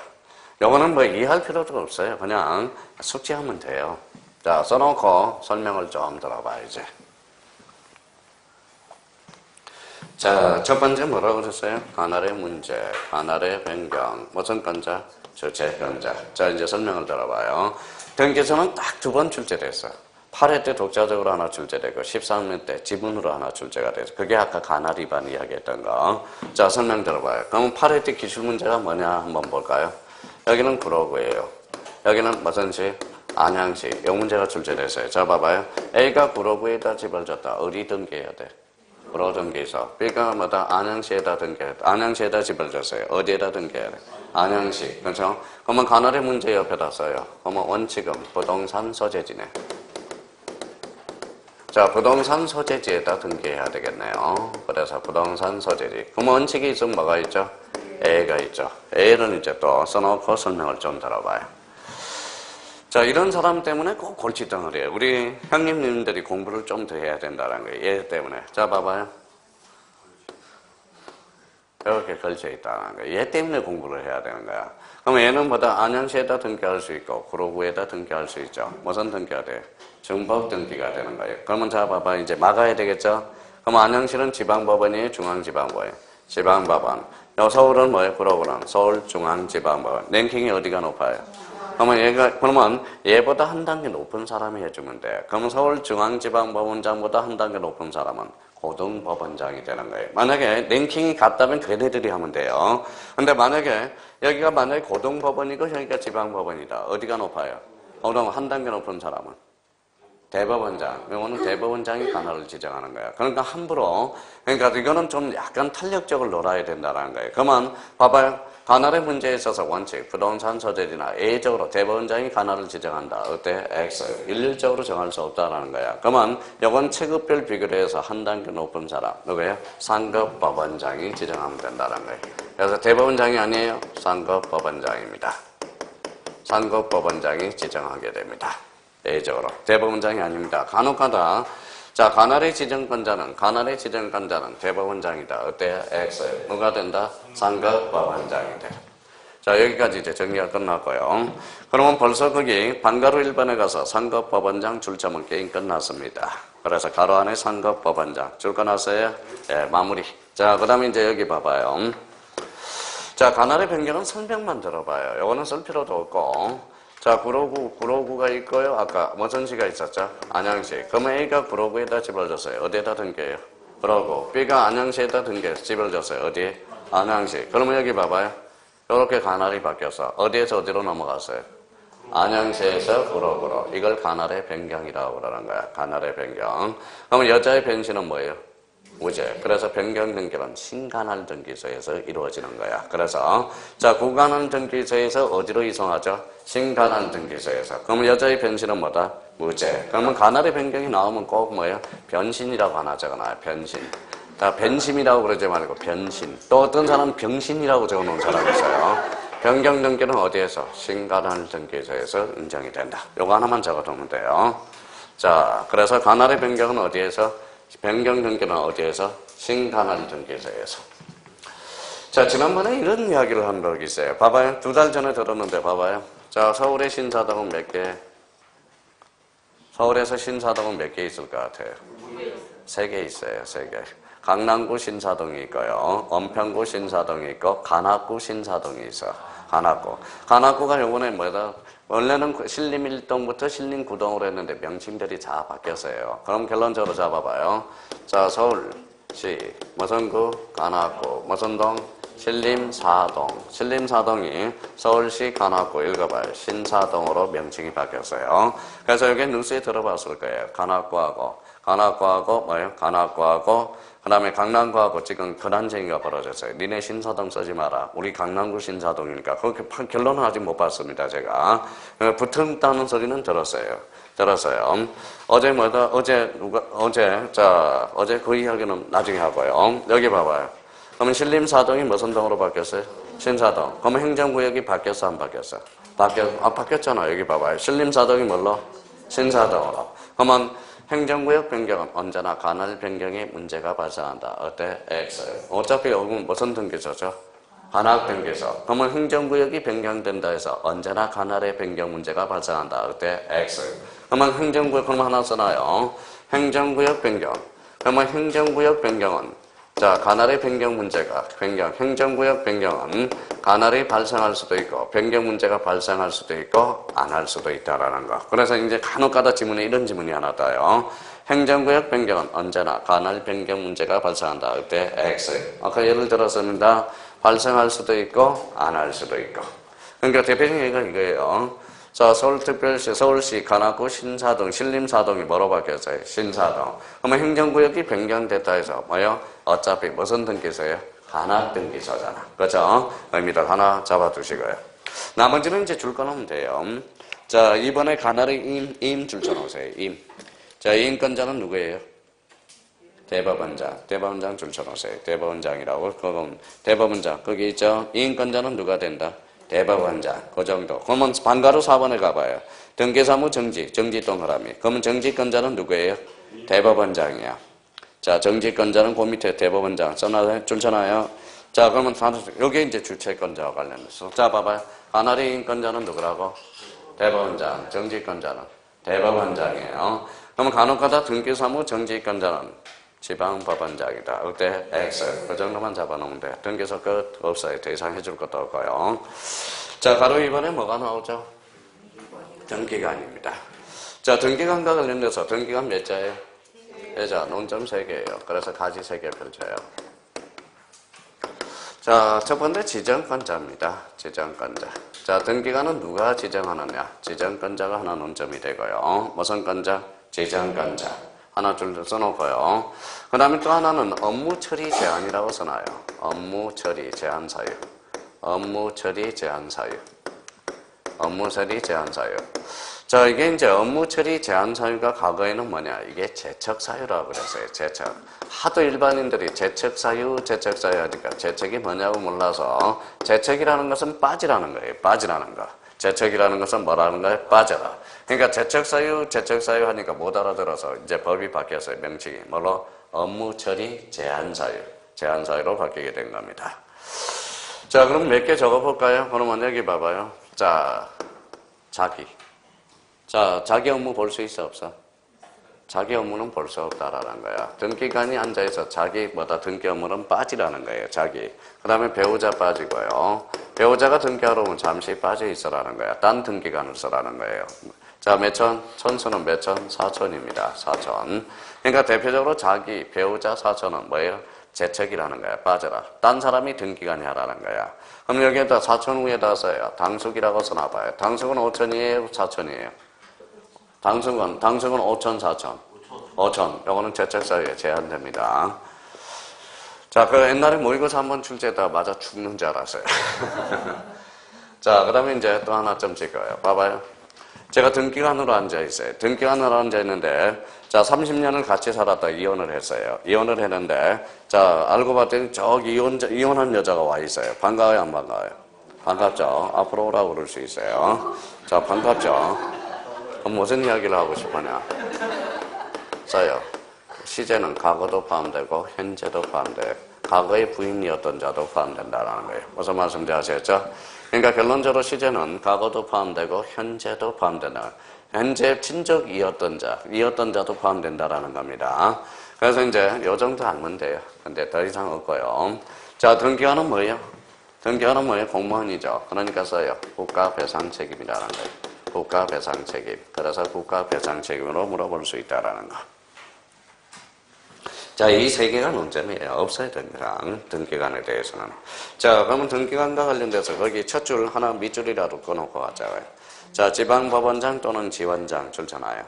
요거는 뭐 이해할 필요도 없어요. 그냥 숙지하면 돼요. 자, 써놓고 설명을 좀 들어봐, 이제. 자, 첫 번째 뭐라고 그랬어요? 가날의 문제, 가날의 변경, 무슨 건자? 주체권자. 자, 이제 설명을 들어봐요. 등기소는 딱 2번 출제됐어. 8회 때 독자적으로 하나 출제되고 13회 때 지분으로 하나 출제가 돼서 그게 아까 가날 위반 이야기했던 거. 자, 설명 들어봐요. 그럼 8회 때 기출문제가 뭐냐 한번 볼까요? 여기는 구로구예요. 여기는 무슨 시? 안양시. 이 문제가 출제됐어요. 자, 봐봐요. A가 구로구에다 집을 졌다. 어디 등기해야 돼? 구로 등기소. B가 뭐다? 안양시에다 등기해야 돼. 안양시에다 집을 졌어요. 어디에다 등기해야 돼? 안양시. 그렇죠? 그러면 가날의 문제 옆에다 써요. 그러면 원칙은 부동산 소재지네. 자, 부동산 소재지에다 등기해야 되겠네요. 그래서 부동산 소재지. 그럼 원칙이 있으면 뭐가 있죠? A가 있죠. A는 이제 또 써놓고 설명을 좀 들어봐요. 자, 이런 사람 때문에 꼭 골칫덩어리에요. 우리 형님님들이 공부를 좀 더 해야 된다는 거예요. 얘 때문에. 자, 봐봐요. 이렇게 걸쳐있다는 거예요. 얘 때문에 공부를 해야 되는 거야. 그럼 얘는 뭐다? 안양시에다 등기할 수 있고 구로구에다 등기할 수 있죠. 무슨 등기가 돼? 중복 등기가 되는 거예요. 그러면 자, 봐봐. 이제 막아야 되겠죠? 그럼 안양시는 지방법원이에요? 중앙지방법원이에요? 지방법원. 서울은 뭐예요? 구로구는 서울중앙지방법원. 랭킹이 어디가 높아요? 그러면 얘보다 한 단계 높은 사람이 해주면 돼. 그러면 서울중앙지방법원장보다 한 단계 높은 사람은 고등법원장이 되는 거예요. 만약에 랭킹이 같다면 걔네들이 하면 돼요. 근데 만약에 여기가 만약에 고등법원이고 여기가 지방법원이다. 어디가 높아요? 그럼 한 단계 높은 사람은 대법원장. 이거는 대법원장이 관할을 지정하는 거야. 그러니까 함부로, 그러니까 이거는 좀 약간 탄력적으로 놀아야 된다는 거예요. 그러면 봐봐요. 관할의 문제에 있어서 원칙, 부동산 소재지나 A적으로 대법원장이 관할을 지정한다. 어때? X. 일률적으로 정할 수 없다라는 거야. 그러면 이건 체급별 비교로 해서 한 단계 높은 사람. 누구예요? 상급 법원장이 지정하면 된다는 거예요. 그래서 대법원장이 아니에요. 상급 법원장입니다. 상급 법원장이 지정하게 됩니다. A적으로. 대법원장이 아닙니다. 간혹가다 자, 관할의 지정권자는 대법원장이다. 어때요? X. 누가 된다? 상급 법원장이 돼. 자, 여기까지 이제 정리가 끝났고요. 그러면 벌써 거기 반가로 1번에 가서 상급 법원장 줄점은 게임 끝났습니다. 그래서 가로 안에 상급 법원장 줄 끝났어요? 예, 마무리. 자, 그 다음에 이제 여기 봐봐요. 자, 관할의 변경은 설명만 들어봐요. 요거는 쓸 필요도 없고. 자, 구로구가 있고요. 아까 모선시가 있었죠? 안양시. 그러면 A가 구로구에다 집을 줬어요. 어디에다 등겨요? 구로구. B가 안양시에다 등겨서 집을 줬어요. 어디에? 안양시. 그러면 여기 봐봐요. 이렇게 관할이 바뀌어서 어디에서 어디로 넘어갔어요? 안양시에서 구로구로. 이걸 관할의 변경이라고 그러는 거야. 관할의 변경. 그러면 여자의 변신은 뭐예요? 무죄. 그래서 변경 등기는 신관할 등기소에서 이루어지는 거야. 그래서 자, 구관할 등기소에서 어디로 이송하죠? 신관할 등기소에서. 그러면 여자의 변신은 뭐다? 무죄. 그러면 관할의 변경이 나오면 꼭 뭐예요? 변신이라고 하나 적어놔요. 변신. 다 변심이라고 그러지 말고 변신. 또 어떤 사람은 병신이라고 적어놓은 사람이 있어요. 변경 등기는 어디에서? 신관할 등기소에서 인정이 된다. 요거 하나만 적어두면 돼요. 자, 그래서 관할의 변경은 어디에서? 변경 등기는 어디에서? 신관할 등기소에서. 자, 지난번에 이런 이야기를 한 적이 있어요. 봐봐요. 2달 전에 들었는데 봐봐요. 자, 서울의 신사동은 몇 개? 서울에서 신사동은 몇 개 있을 것 같아요? 3개 있어요. 3개. 강남구 신사동이 있고요. 은평구 신사동이 있고 관악구 신사동이 있어. 관악구가 요번에 뭐다? 원래는 신림 1동부터 신림 9동으로 했는데 명칭들이 다 바뀌었어요. 그럼 결론적으로 잡아봐요. 자, 서울시 모선구 관악구 모선동 신림 4동. 신림 4동이 서울시 관악구 읽어봐요. 신사동으로 명칭이 바뀌었어요. 그래서 여기 뉴스에 들어봤을 거예요. 관악구하고 뭐예요? 관악구하고 그 다음에 강남구하고 지금 근한쟁이가 벌어졌어요. 니네 신사동 쓰지 마라. 우리 강남구 신사동이니까. 그렇게 결론은 아직 못 봤습니다. 제가. 붙은다는 소리는 들었어요. 어제 그 이야기는 나중에 하고요. 여기 봐봐요. 그러면 신림사동이 무슨 동으로 바뀌었어요? 신사동. 그러면 행정구역이 바뀌었어, 안 바뀌었어? 바뀌었잖아. 여기 봐봐요. 신림사동이 뭘로? 신사동으로. 그러면 행정구역 변경은 언제나 관할 변경에 문제가 발생한다. 어때? X. 어차피 여기는 무슨 등기소죠? 관할 등기소. 그러면 행정구역이 변경된다 해서 언제나 관할의 변경 문제가 발생한다. 어때? X. 그러면 행정구역 그럼 하나 써놔요. 행정구역 변경. 그러면 행정구역 변경은 자, 관할의 변경 문제가 행정구역 변경은 관할이 발생할 수도 있고 변경 문제가 발생할 수도 있고 안 할 수도 있다라는 거. 그래서 이제 간혹가다 지문에 이런 지문이 하나 떠요. 행정구역 변경은 언제나 관할 변경 문제가 발생한다. 그때 X. 아까 예를 들었습니다. 발생할 수도 있고 안 할 수도 있고. 그러니까 대표적인 얘기가 이거예요. 자, 서울특별시, 서울시, 관악구, 신사동, 신림사동이 뭐로 바뀌었어요? 신사동. 그러면 행정구역이 변경됐다 해서 뭐요? 어차피 무슨 등기소예요? 관할 등기소잖아. 그렇죠? 의미를 하나 잡아두시고요. 나머지는 이제 줄 꺼놓으면 돼요. 자, 이번에 관할의 임 줄 쳐놓으세요. 임. 자, 임권자는 누구예요? 대법원장 줄 쳐놓으세요. 대법원장이라고. 그건 대법원장. 거기 있죠? 임권자는 누가 된다? 대법원장. 그 정도. 그러면 반가로 4번에 가봐요. 등기사무 정지 동그라미. 그러면 정지권자는 누구예요? 대법원장이야. 자, 정지권자는 그 밑에 대법원장 써놔요. 줄쳐놔요. 자, 그러면 여기 이제 주체권자와 관련해서. 자, 봐봐요. 관할의 임권자는 누구라고? 대법원장. 정지권자는 대법원장이에요. 그러면 간혹가다 등기사무 정지권자는 지방법원장이다. 그때 X. 그 정도만 잡아놓으면 돼. 등기소 끝 없어요. 더 이상 해줄 것도 없고요. 자, 가로 2번에 뭐가 나오죠? 등기관입니다. 자, 등기관과 관련돼서 등기관 몇 자예요? 그죠? 논점 3개예요. 그래서 가지 3개 펼쳐요. 자, 첫 번째 지정권자입니다. 지정권자. 자, 등기관은 누가 지정하느냐? 지정권자가 하나 논점이 되고요. 무슨 권자? 지정권자. 하나 줄 써놓고요. 그 다음에 또 하나는 업무 처리 제한이라고 써놔요. 업무 처리 제한 사유. 업무 처리 제한 사유. 업무 처리 제한 사유. 자, 이게 이제 업무 처리 제한 사유가 과거에는 뭐냐? 이게 제척 사유라고 그랬어요. 제척. 하도 일반인들이 제척 사유 하니까 제척이 뭐냐고 몰라서 제척이라는 것은 빠지라는 거예요. 빠지라는 거. 제척이라는 것은 뭐라는 거예요? 빠져라. 그러니까 제척 사유 하니까 못 알아들어서 이제 법이 바뀌었어요. 명칭이. 뭐로? 업무 처리 제한 사유. 제한 사유로 바뀌게 된 겁니다. 자, 그럼 몇 개 적어볼까요? 그러면 여기 봐봐요. 자, 자기. 자, 자기 업무 볼 수 있어, 없어? 자기 업무는 볼 수 없다라는 거야. 등기관이 앉아있어. 등기 업무는 빠지라는 거예요. 자기. 그 다음에 배우자 빠지고요. 배우자가 등기하러 오면 잠시 빠져 있어라는 거야. 딴 등기관을 써라는 거예요. 자, 몇 천? 천수는 몇 천? 4천입니다. 4천. 그러니까 대표적으로 자기, 배우자 4천은 뭐예요? 제척이라는 거야. 빠져라. 딴 사람이 등기관이 하라는 거야. 그럼 여기에다 4천 위에다 써요. 당숙이라고 써놔봐요. 당숙은 5천이에요? 4천이에요? 당숙은 5천, 4천. 5천. 요거는 제척 사유에 제한됩니다. 자, 그 옛날에 모의고사 한번 출제했다가 맞아 죽는 줄 알았어요. 자, 그 다음에 이제 또 하나 좀 찍어요. 봐봐요. 제가 등기관으로 앉아있어요. 등기관으로 앉아있는데, 자, 30년을 같이 살았다 이혼을 했어요. 이혼을 했는데, 자, 알고 봤더니 저기 이혼한 여자가 와 있어요. 반가워요, 안 반가워요? 반갑죠? 앞으로 오라고 그럴 수 있어요. 자, 반갑죠? 그럼 무슨 이야기를 하고 싶으냐? 써요. 시제는 과거도 포함되고 현재도 포함돼요. 과거의 부인이었던 자도 포함된다는 거예요. 무슨 말씀인지 아시겠죠? 그러니까 결론적으로 시제는 과거도 포함되고 현재도 포함된다. 현재 친족이었던 자도 포함된다라는 겁니다. 그래서 이제 요 정도 알면 돼요. 근데 더 이상 없고요. 자, 등기관은 뭐예요? 등기관은 뭐예요? 공무원이죠. 그러니까 써요. 국가배상 책임이라는 거예요. 국가배상 책임. 그래서 국가배상 책임으로 물어볼 수 있다라는 거. 자, 이 3개가 논점이에요. 없어야 됩니다. 등기관에 대해서는. 자, 그러면 등기관과 관련돼서 거기 첫 줄 하나 밑줄이라도 꺼놓고 가자고요. 자, 지방법원장 또는 지원장 줄잖아요.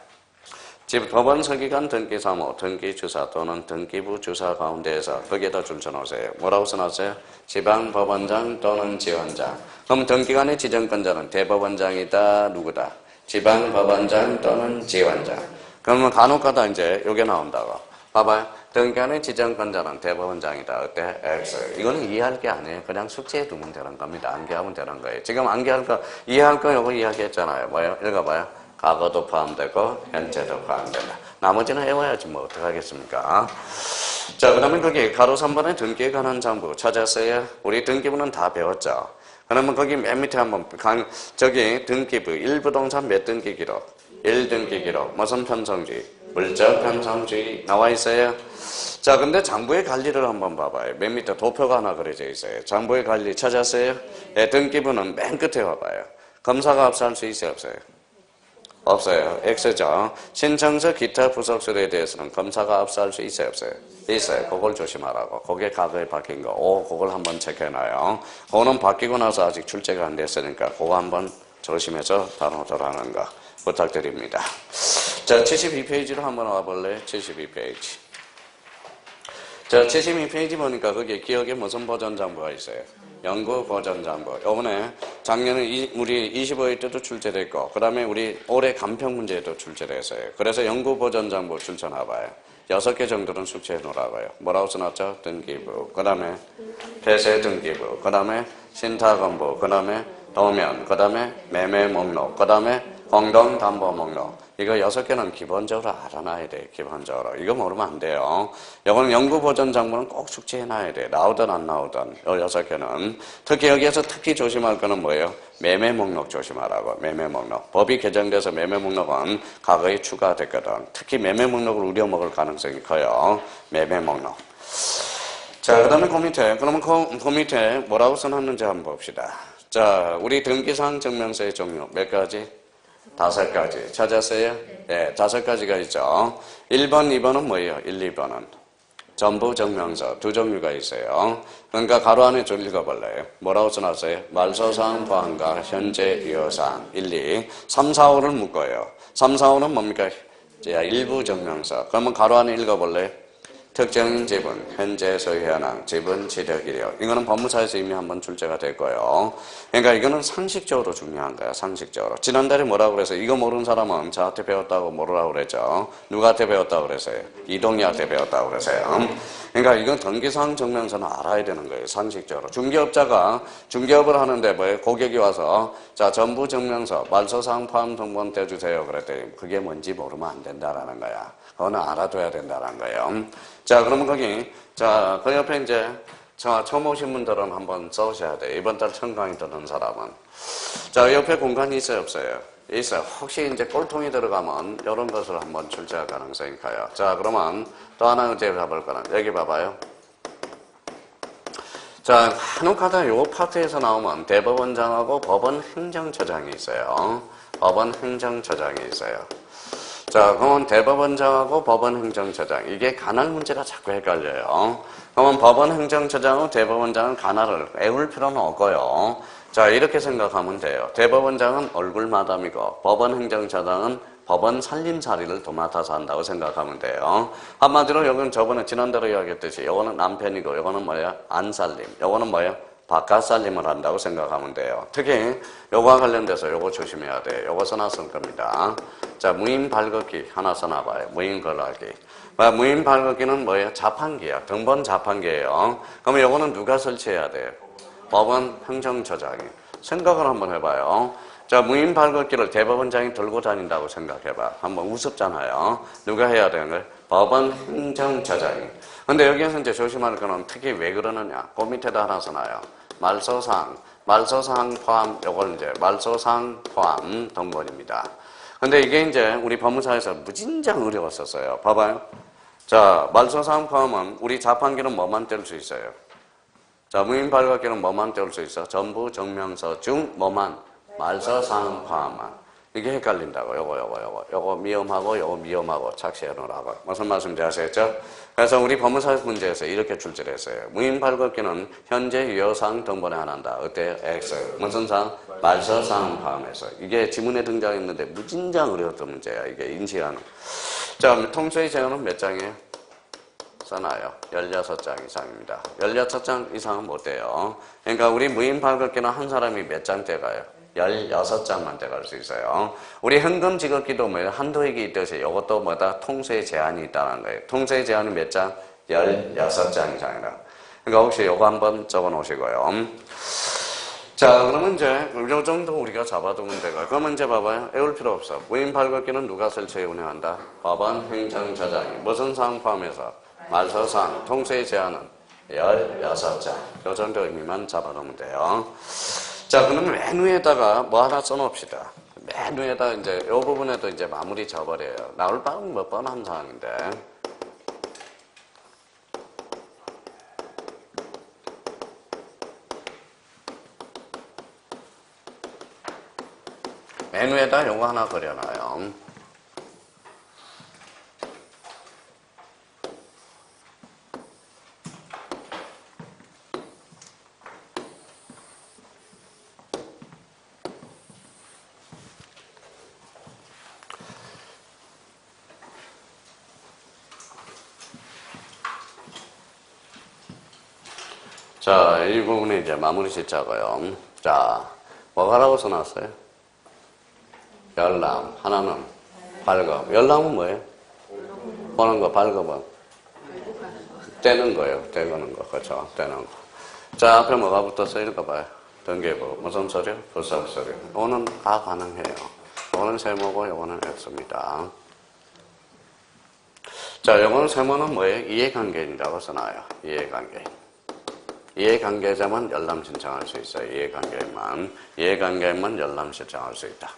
법원 서기관 등기사무, 등기주사 또는 등기부 주사 가운데에서 거기에다 줄 쳐놓으세요. 뭐라고 써놨어요? 지방법원장 또는 지원장. 그럼 등기관의 지정권자는 대법원장이다, 누구다? 지방법원장 또는 지원장. 그러면 간혹가다 이제 요게 나온다고. 봐봐요. 등기관의 지정권자는 대법원장이다. 어때? X. 이거는 이해할 게 아니에요. 그냥 숙제해 두면 되는 겁니다. 암기하면 되는 거예요. 지금 암기할 거, 이해할 거 요거 이야기했잖아요. 뭐예요? 읽어봐요. 과거도 포함되고 현재도 포함된다. 나머지는 외워야지 뭐 어떡하겠습니까? 자, 그 다음에 거기 가로 3번에 등기에 관한 장부 찾았어요? 우리 등기부는 다 배웠죠? 그러면 거기 맨 밑에 한번 저기 등기부 1부동산 몇 등기 기록? 1등기 기록. 무슨 편성주의? 물적 편성주의 나와 있어요? 자, 근데 장부의 관리를 한번 봐봐요. 맨 밑에 도표가 하나 그려져 있어요. 장부의 관리 찾았어요? 네, 등기부는 맨 끝에 봐봐요. 검사가 압수할 수 있어요, 없어요? 없어요. X죠. 신청서 기타 부속서류에 대해서는 검사가 압수할 수 있어요, 없어요? 있어요. 그걸 조심하라고. 그게 과거에 바뀐 거. 그걸 한번 체크해놔요. 그거는 바뀌고 나서 아직 출제가 안 됐으니까 그거 한번 조심해서 다루도록 거 부탁드립니다. 자, 72페이지로 한번 와볼래요? 72페이지. 자, 72페이지 보니까 거기에 기억에 무슨 버전 장부가 있어요? 연구 버전 장부. 요번에 작년에 우리 25회 때도 출제됐고, 그 다음에 우리 올해 간평 문제에도 출제됐어요. 그래서 연구 버전 장부 출제나봐요. 6개 정도는 숙제해 놓으라고요. 뭐라고 써놨죠? 등기부, 그 다음에 폐쇄 등기부, 그 다음에 신탁건부, 그 다음에 도면, 그 다음에 매매 목록, 그 다음에 공동담보 목록. 이거 6개는 기본적으로 알아놔야 돼. 기본적으로. 이거 모르면 안 돼요. 이거는 연구 버전 장부는 꼭 숙지해놔야 돼. 나오든 안 나오든. 이 6개는. 특히 여기에서 특히 조심할 거는 뭐예요? 매매 목록 조심하라고. 매매 목록. 법이 개정돼서 매매 목록은 과거에 추가됐거든. 특히 매매 목록을 우려먹을 가능성이 커요. 매매 목록. 자, 그 다음에 그 밑에. 그러면 그 밑에 뭐라고 써놨는지 한번 봅시다. 자, 우리 등기사항 증명서의 종류 몇 가지? 5가지. 찾았어요? 네, 5가지가 있죠. 1번, 2번은 뭐예요? 1, 2번은. 전부 정명사 두 종류가 있어요. 그러니까 가로 안에 좀 읽어볼래요. 뭐라고 써놨어요? 말소상, 보안과 현재, 유효상 1, 2, 3, 4, 5를 묶어요. 3, 4, 5는 뭡니까? 일부 정명사. 그러면 가로 안에 읽어볼래요? 특정인 지분, 현재 소유 현황, 지분, 지력, 이력. 이거는 법무사에서 이미 한번 출제가 됐고요. 그러니까 이거는 상식적으로 중요한 거야, 상식적으로. 지난달에 뭐라고 그래서 이거 모르는 사람은 저한테 배웠다고 모르라고 그랬죠. 누구한테 배웠다고 그랬어요? 이동희한테 배웠다고 그랬어요. 그러니까 이건 등기사항 정명서는 알아야 되는 거예요, 상식적으로. 중개업자가 중개업을 하는데 뭐예요? 고객이 와서 자, 전부 정명서, 말소사항 포함 등본 떼주세요. 그랬더니 그게 뭔지 모르면 안 된다라는 거야. 그거는 알아둬야 된다는 거예요. 자, 그러면 거기, 자, 그 옆에 이제, 처음 오신 분들은 한번 써오셔야 돼요. 이번 달 처음 강의 듣는 사람은. 자, 옆에 공간이 있어요, 없어요? 있어요. 혹시 이제 꼴통이 들어가면 이런 것을 한번 출제할 가능성이 커요. 자, 그러면 또 하나 이제 해볼 거는, 여기 봐봐요. 자, 간혹가다 요 파트에서 나오면 대법원장하고 법원행정처장이 있어요. 법원행정처장이 있어요. 자, 그러면 대법원장하고 법원행정처장. 이게 관할 문제가 자꾸 헷갈려요. 그러면 법원행정처장하고 대법원장은 관할을 애울 필요는 없고요. 자, 이렇게 생각하면 돼요. 대법원장은 얼굴 마담이고 법원행정처장은 법원 살림살이를 도맡아서 한다고 생각하면 돼요. 한마디로 여기는 저번에 지난달에 이야기했듯이 요거는 남편이고 요거는 뭐야? 안살림. 요거는 뭐야? 바깥살림을 한다고 생각하면 돼요. 특히 요거와 관련돼서 요거 조심해야 돼요. 요거 써놨을 겁니다. 자, 무인 발걷기 하나 써놔봐요. 무인 걸어가기. 무인 발걷기는 뭐예요? 자판기야. 등본 자판기예요. 그러면 요거는 누가 설치해야 돼요? 법원 행정처장이. 생각을 한번 해봐요. 자, 무인 발걷기를 대법원장이 들고 다닌다고 생각해봐. 한번 우습잖아요. 누가 해야 되는 거예요? 법원 행정처장이. 근데 여기에서 이제 조심할 거는 특히 왜 그러느냐. 그 밑에다 하나 써놔요. 말소사항 포함, 요걸 이제 말소사항 포함 등본입니다. 근데 이게 이제 우리 법무사에서 무진장 어려웠었어요. 봐봐요. 자, 말소사항 포함은 우리 자판기는 뭐만 뗄 수 있어요? 자, 무인 발걷기는 뭐만 뗄 수 있어? 전부 정명서 중 뭐만? 말소사항 포함만. 이게 헷갈린다고. 요거 위험하고 요거 위험하고 착시해 놓으라고. 무슨 말씀인지 아시겠죠? 그래서 우리 법무사 문제에서 이렇게 출제를 했어요. 무인 발걷기는 현재 유효사항 등본에 한한다. 어때요? X. 무슨 사항? 말소사항 포함해서. 이게 지문에 등장했는데 무진장 어려웠던 문제야. 이게 인식하는. 자, 통수의 제어는 몇 장이에요? 써놔요. 16장 이상입니다. 16장 이상은 못 돼요. 그러니까 우리 무인 발걷기는 한 사람이 몇 장 떼가요? 16장만 떼갈 수 있어요. 우리 현금 지급기도 뭐예요? 한도 획이 있듯이 이것도 뭐다? 통수의 제한이 있다는 거예요. 통수의 제한이 몇 장? 16장 이상이다. 그러니까 혹시 이거 한번 적어 놓으시고요. 자, 그러면 이제 이 정도 우리가 잡아두면 되고. 그러면 이제 봐봐요. 외울 필요 없어. 무인 발걷기는 누가 설치해 운영한다? 법원 행정처장이. 무슨 사항 포함해서? 말소사항, 통수의 제한은 16장. 이 정도 의미만 잡아놓으면 돼요. 자, 그러면 맨 위에다가 뭐 하나 써놓읍시다. 맨 위에다가 이제 이 부분에도 이제 마무리 져버려요. 나올 바는 뭐 뻔한 상황인데. 맨 위에다 요거 하나 그려놔요. 자, 이 부분에 이제 마무리 짓자고요. 자, 뭐가라고 써놨어요? 열람. 하나는 발급. 열람은 뭐예요? 보는 거, 발급은? 떼는 거예요. 떼는 거. 그렇죠. 떼는 거. 자, 앞에 뭐가 붙었어요? 읽어봐요. 등기부. 무슨 서류? 부속 서류. 이거는 다 가능해요. 이거는 세모고, 이거는 X입니다. 자, 이거는 세모는 뭐예요? 이해관계인이라고 써놔요. 이해관계. 이해관계자만 열람 신청할 수 있어요. 이해관계만 열람 신청할 수 있다.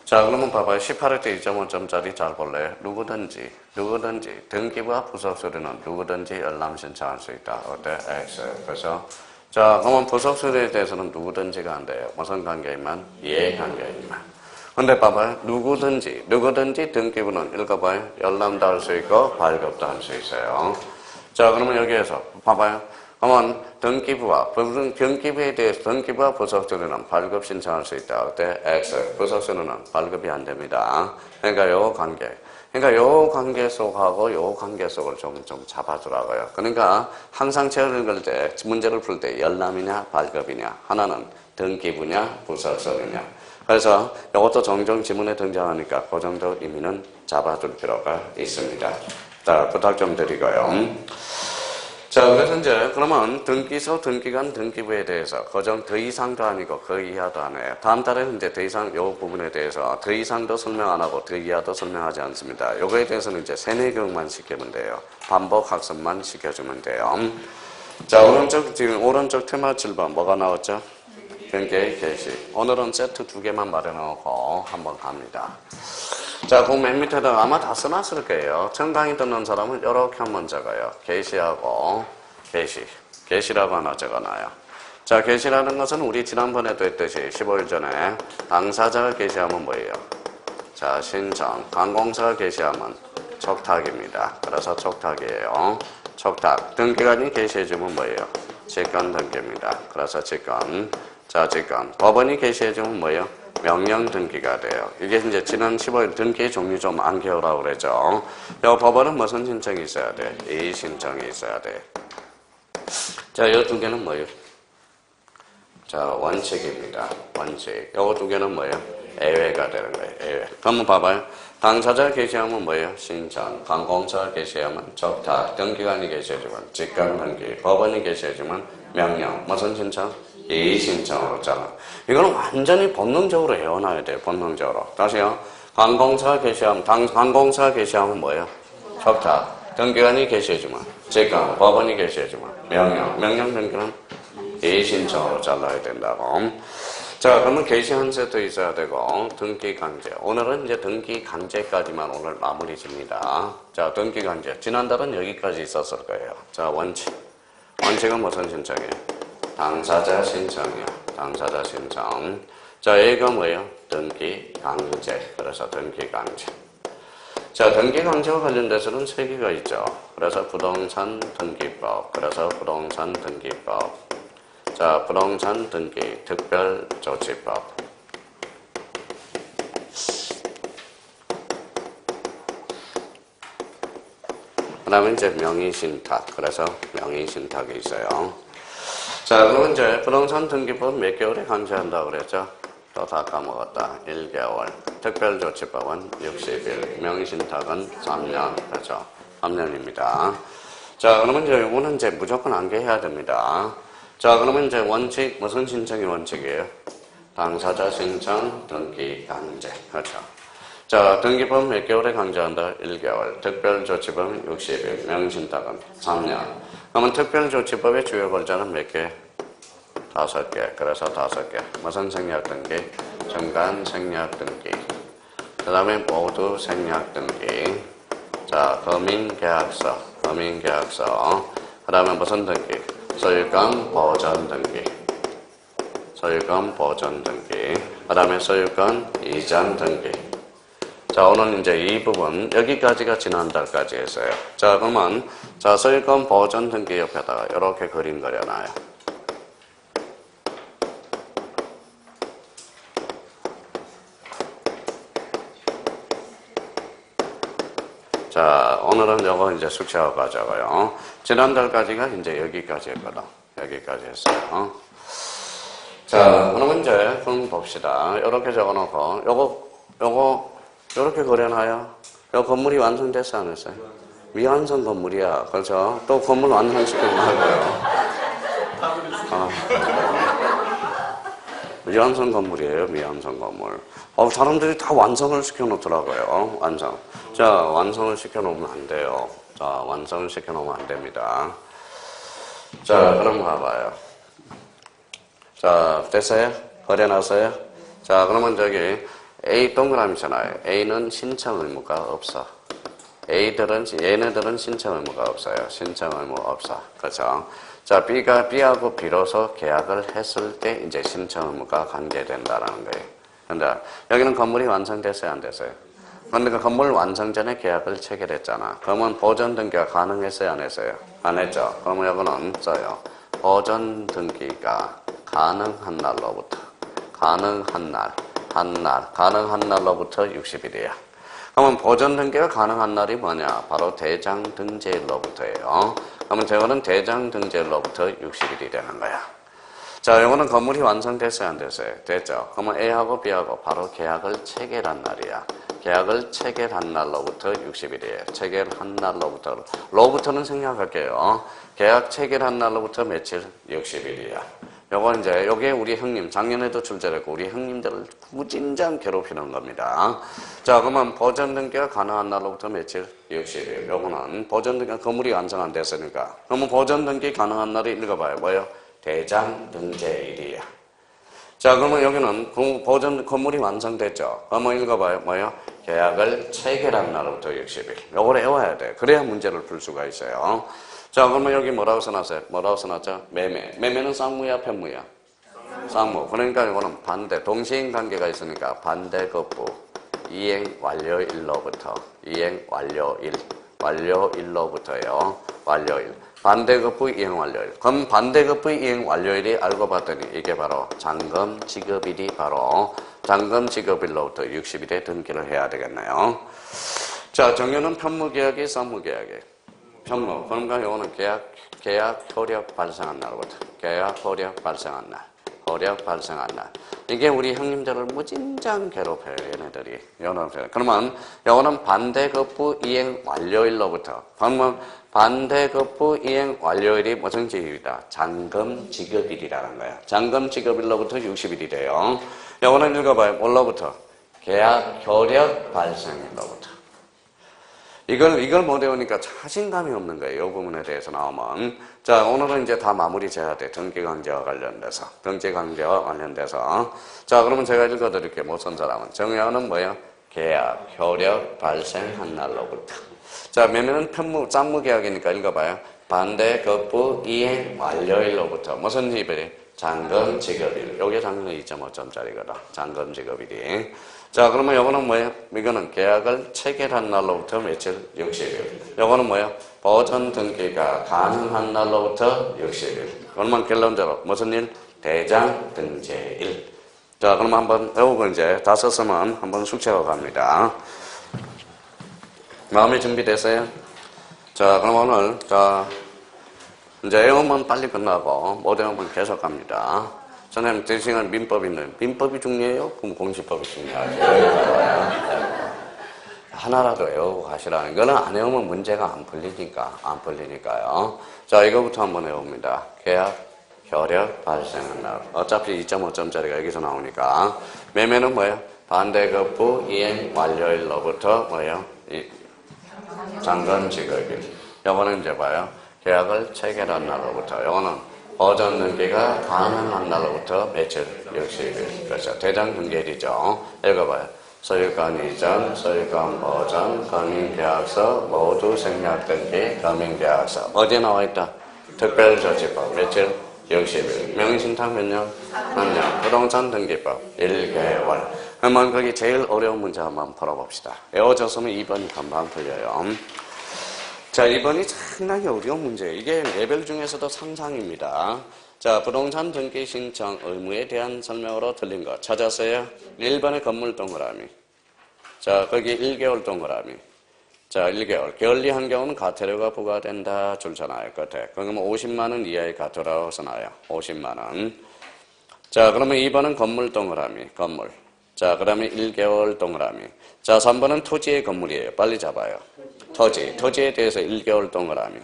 자, 그러면 봐봐요. 18회 때 2.5점짜리 잘 볼래요? 누구든지 등기부와 부속 서류는 누구든지 열람 신청할 수 있다. 어때? X. 그래서 자, 그러면 부속설에 대해서는 누구든지가 안 돼요. 무슨 관계이면? 이해관계이면. 근데 봐봐요. 누구든지 등기부는 읽어봐요. 열람도 할 수 있고 발급도 할 수 있어요. 자, 그러면 여기에서 봐봐요. 그러면 등기부와 부속설에는 발급 신청할 수 있다. 그때 X, 부속설에는 발급이 안 됩니다. 그러니까 요 관계. 그러니까 요 관계 속하고 요 관계 속을 좀 잡아주라고요. 그러니까 항상 책을 읽을 때, 문제를 풀 때 열람이냐 발급이냐, 하나는 등기부냐 부속설이냐. 그래서 이것도 종종 지문에 등장하니까 그 정도 의미는 잡아줄 필요가 있습니다. 자, 부탁 좀 드리고요. 자, 그래서 이제 그러면 등기소, 등기관, 등기부에 대해서 거정 더 이상도 아니고 그 이하도 안 해요. 다음 달에는 이제 더 이상 요 부분에 대해서 더 이상도 설명 안 하고 더 이하도 설명하지 않습니다. 요거에 대해서는 이제 세뇌 교육만 시키면 돼요. 반복 학습만 시켜주면 돼요. 자, 지금 오른쪽 테마 7번 뭐가 나왔죠? 등기 게시. 오늘은 세트 2개만 마련하고 한번 갑니다. 자, 그 맨 밑에다가 아마 다 써놨을 거예요. 처음 강의 듣는 사람은 이렇게 한번 적어요. 게시하고 게시. 게시라고 하나 적어놔요. 자, 게시라는 것은 우리 지난번에도 했듯이 15일 전에 당사자가 게시하면 뭐예요? 자, 신청. 관공서가 게시하면 촉탁입니다. 그래서 촉탁이에요. 촉탁. 등기관이 게시해주면 뭐예요? 직권 등기입니다. 그래서 직권. 자, 직권. 법원이 게시해주면 뭐예요? 명령 등기가 돼요. 이게 이제 지난 15일 등기 종류 좀 안겨오라고 그랬죠. 요 법원은 무슨 신청이 있어야 돼? 이의 신청이 있어야 돼. 자, 요 2개는 뭐예요? 자, 원칙입니다. 원칙. 요 2개는 뭐예요? 예외가 되는 거예요. 예외. 한번 봐봐요. 당사자가 게시하면 뭐예요? 신청. 관공서가 게시하면 촉탁. 등기관이 게시해주면 직권 등기. 법원이 게시해주면 명령. 무슨 신청? 이의 신청으로 잖아. 이거는 완전히 본능적으로 해워놔야 돼요. 본능적으로. 다시요. 관공서가 게시하면 뭐예요? 촉탁. 등기관이 게시해주면 직권. 법원이 게시해주면 명령. 명령 등기는 이의 신청으로 잘라야 된다고. 자, 그러면 게시한 세트 있어야 되고 등기 강제. 오늘은 이제 등기 강제까지만 오늘 마무리 집니다. 자, 등기 강제. 지난달은 여기까지 있었을 거예요. 자, 원칙. 원칙은 무슨 신청이에요? 당사자 신청이요. 당사자 신청. 자, 얘가 뭐예요? 등기 강제. 그래서 등기 강제. 자, 등기 강제와 관련돼서는 3개가 있죠. 그래서 부동산 등기법. 그래서 부동산 등기법. 자, 부동산 등기 특별조치법. 그 다음에 이제 명의신탁. 그래서 명의신탁이 있어요. 자, 그러면 이제 부동산 등기법 몇 개월에 강제한다고 그랬죠? 또 다 까먹었다. 1개월. 특별조치법은 60일. 명의신탁은 3년. 그렇죠? 3년입니다. 자, 그러면 이제 이거는 이제 무조건 안개해야 됩니다. 자, 그러면 이제 원칙, 무슨 신청이 원칙이에요? 당사자 신청, 등기 강제. 그렇죠? 자, 등기법 몇 개월에 강제한다? 1개월. 특별조치법은 60일. 명의신탁은 3년. 그러면 특별조치법의 주요 골자는 몇 개? 5개. 그래서 5개. 무슨 생략 등기? 중간 생략 등기. 그 다음에 모두 생략 등기. 자, 검인계약서. 검인계약서. 그 다음에 무슨 등기? 소유권 보전 등기. 소유권 보전 등기. 그 다음에 소유권 이전 등기. 자, 오늘 이제 이 부분, 여기까지가 지난달까지 했어요. 자, 그러면, 자, 소유권 보전 등기 옆에다가 이렇게 그림 그려놔요. 자, 오늘은 요거 이제 숙제하고 가자고요. 지난달까지가 이제 여기까지 했거든. 여기까지 했어요. 자, 그러면 이제, 그럼 봅시다. 요렇게 적어 놓고, 요거, 요렇게 그려놔요. 요 건물이 완성됐어, 안 했어요? 미완성 건물이야. 그렇죠? 또 건물 완성시키면 하고요. 미완성 건물이에요, 미완성 건물. 사람들이 다 완성을 시켜놓더라고요. 완성. 자, 완성을 시켜놓으면 안 돼요. 자, 완성을 시켜놓으면 안 됩니다. 자, 그럼 봐봐요. 자, 됐어요? 그려놨어요? 자, 그러면 저기 A 동그라미잖아요. A는 신청 의무가 없어. 얘네들은 신청 의무가 없어요. 신청 의무 없어. 그렇죠? 자, B하고 비로소 계약을 했을 때 이제 신청 의무가 관계된다라는 거예요. 근데 여기는 건물이 완성됐어요, 안 됐어요? 근데 그 건물 완성 전에 계약을 체결했잖아. 그러면 보전 등기가 가능했어요, 안 했어요? 안 했죠. 그러면 여기는 써요. 보전 등기가 가능한 날로부터 가능한 날로부터 60일이야. 그러면 보전 등기가 가능한 날이 뭐냐? 바로 대장 등재일로부터예요. 그러면 저거는 대장 등재일로부터 60일이 되는 거야. 자, 이거는 건물이 완성됐어요, 안 됐어요? 됐죠. 그러면 A하고 B하고 바로 계약을 체결한 날이야. 계약을 체결한 날로부터 60일이에요. 체결한 날로부터. 로부터는 생략할게요. 계약 체결한 날로부터 며칠? 60일이야. 요거 이제, 요게 우리 형님, 작년에도 출제했고, 우리 형님들을 무진장 괴롭히는 겁니다. 자, 그러면 보전 등기가 가능한 날로부터 며칠? 60일. 요거는 보전 등기가 건물이 완성 안 됐으니까. 그러면 보전 등기 가능한 날이 읽어봐요. 뭐예요? 대장 등재일이야. 자, 그러면 여기는 보전 건물이 완성됐죠. 한번 읽어봐요. 뭐예요? 계약을 체결한 날로부터 60일. 요걸 외워야 돼. 그래야 문제를 풀 수가 있어요. 자, 그러면 여기 뭐라고 써놨어요? 뭐라고 써놨죠? 매매. 매매는 쌍무야, 편무야? 쌍무. 그러니까 이거는 반대. 동시인 관계가 있으니까 반대급부 이행 완료일로부터 이행 완료일. 완료일로부터예요. 완료일. 반대급부 이행 완료일. 그럼 반대급부 이행 완료일이 알고 봤더니 이게 바로 잔금 지급일이 바로 잔금 지급일로부터 60일에 등기를 해야 되겠네요. 자, 정년은 편무계약이 쌍무계약이 편무. 그러니까 이거는 계약 효력 발생한 날부터 계약 효력 발생한 날. 효력 발생한 날. 이게 우리 형님들을 무진장 괴롭혀요, 얘네들이. 그러면 이거는 반대급부 이행 완료일로부터. 그러면 반대급부 이행 완료일이 무슨 지급이다? 잔금 지급일이라는 거야. 잔금 지급일로부터 60일이 돼요. 이거는 읽어봐요. 뭘로부터? 계약 효력 발생일로부터. 이걸 못 외우니까 자신감이 없는 거예요. 이 부분에 대해서 나오면. 자, 오늘은 이제 다 마무리 져야 돼. 등기강제와 관련돼서. 등기강제와 관련돼서. 자, 그러면 제가 읽어드릴게요. 못 쓴 사람은. 정의어는 뭐예요? 계약, 효력, 발생한 날로부터. 자, 매매는 편무, 쌍무계약이니까 읽어봐요. 반대급부 이행 완료일로부터. 무슨 일이? 잔금 지급일. 요게 작년에 2.5점짜리거든. 잔금 지급일이. 자, 그러면 요거는 뭐예요? 이거는 계약을 체결한 날로부터 며칠? 60일. 요거는 뭐예요? 보전 등기가 가능한 날로부터 60일. 그러면 결론적으로 무슨 일? 대장 등재일. 자, 그럼 한번 외우고 이제 다 썼으면 한번 숙제하고 갑니다. 마음이 준비됐어요? 자, 그럼 오늘, 자, 이제 외우면 빨리 끝나고 못 외우면 계속 갑니다. 선생님, 대신은 민법이 있는, 민법이 중요해요? 그럼 공시법이 중요하죠. 하나라도 외우고 가시라는 거는 안 외우면 문제가 안 풀리니까요. 자, 이거부터 한번 외웁니다. 계약, 효력, 발생한 날. 어차피 2.5점짜리가 여기서 나오니까. 매매는 뭐예요? 반대급부 이행 완료일로부터 뭐예요? 잔금 지급일. 요거는 이제 봐요. 계약을 체결한 날로부터. 요거는 보전 등기가 가능한 날로부터 며칠? 60일. 그렇죠. 대장 등기일이죠. 읽어봐요. 소유권 이전, 소유권 보전, 금융계약서, 모두 생략 등기, 금융계약서. 어디에 나와 있다? 특별조치법. 며칠? 60일. 명의신탁 몇 년? 한 년. 부동산 등기법. 1개월. 그러면 거기 제일 어려운 문제 한번 풀어봅시다. 외워졌으면 2번이 금방 풀려요. 자, 2번이 상당히 어려운 문제예요. 이게 레벨 중에서도 상상입니다. 자, 부동산 등기 신청 의무에 대한 설명으로 틀린 거 찾았어요? 1번의 건물 동그라미. 자, 거기 1개월 동그라미. 자, 1개월. 게을리한 경우는 과태료가 부과된다 줄잖아요. 끝에. 그러면 50만 원 이하의 과태료라고 써놔요. 50만 원. 자, 그러면 2번은 건물 동그라미. 건물. 자, 그 다음에 1개월 동그라미. 자, 3번은 토지의 건물이에요. 빨리 잡아요. 토지에 대해서 1개월 동그라미.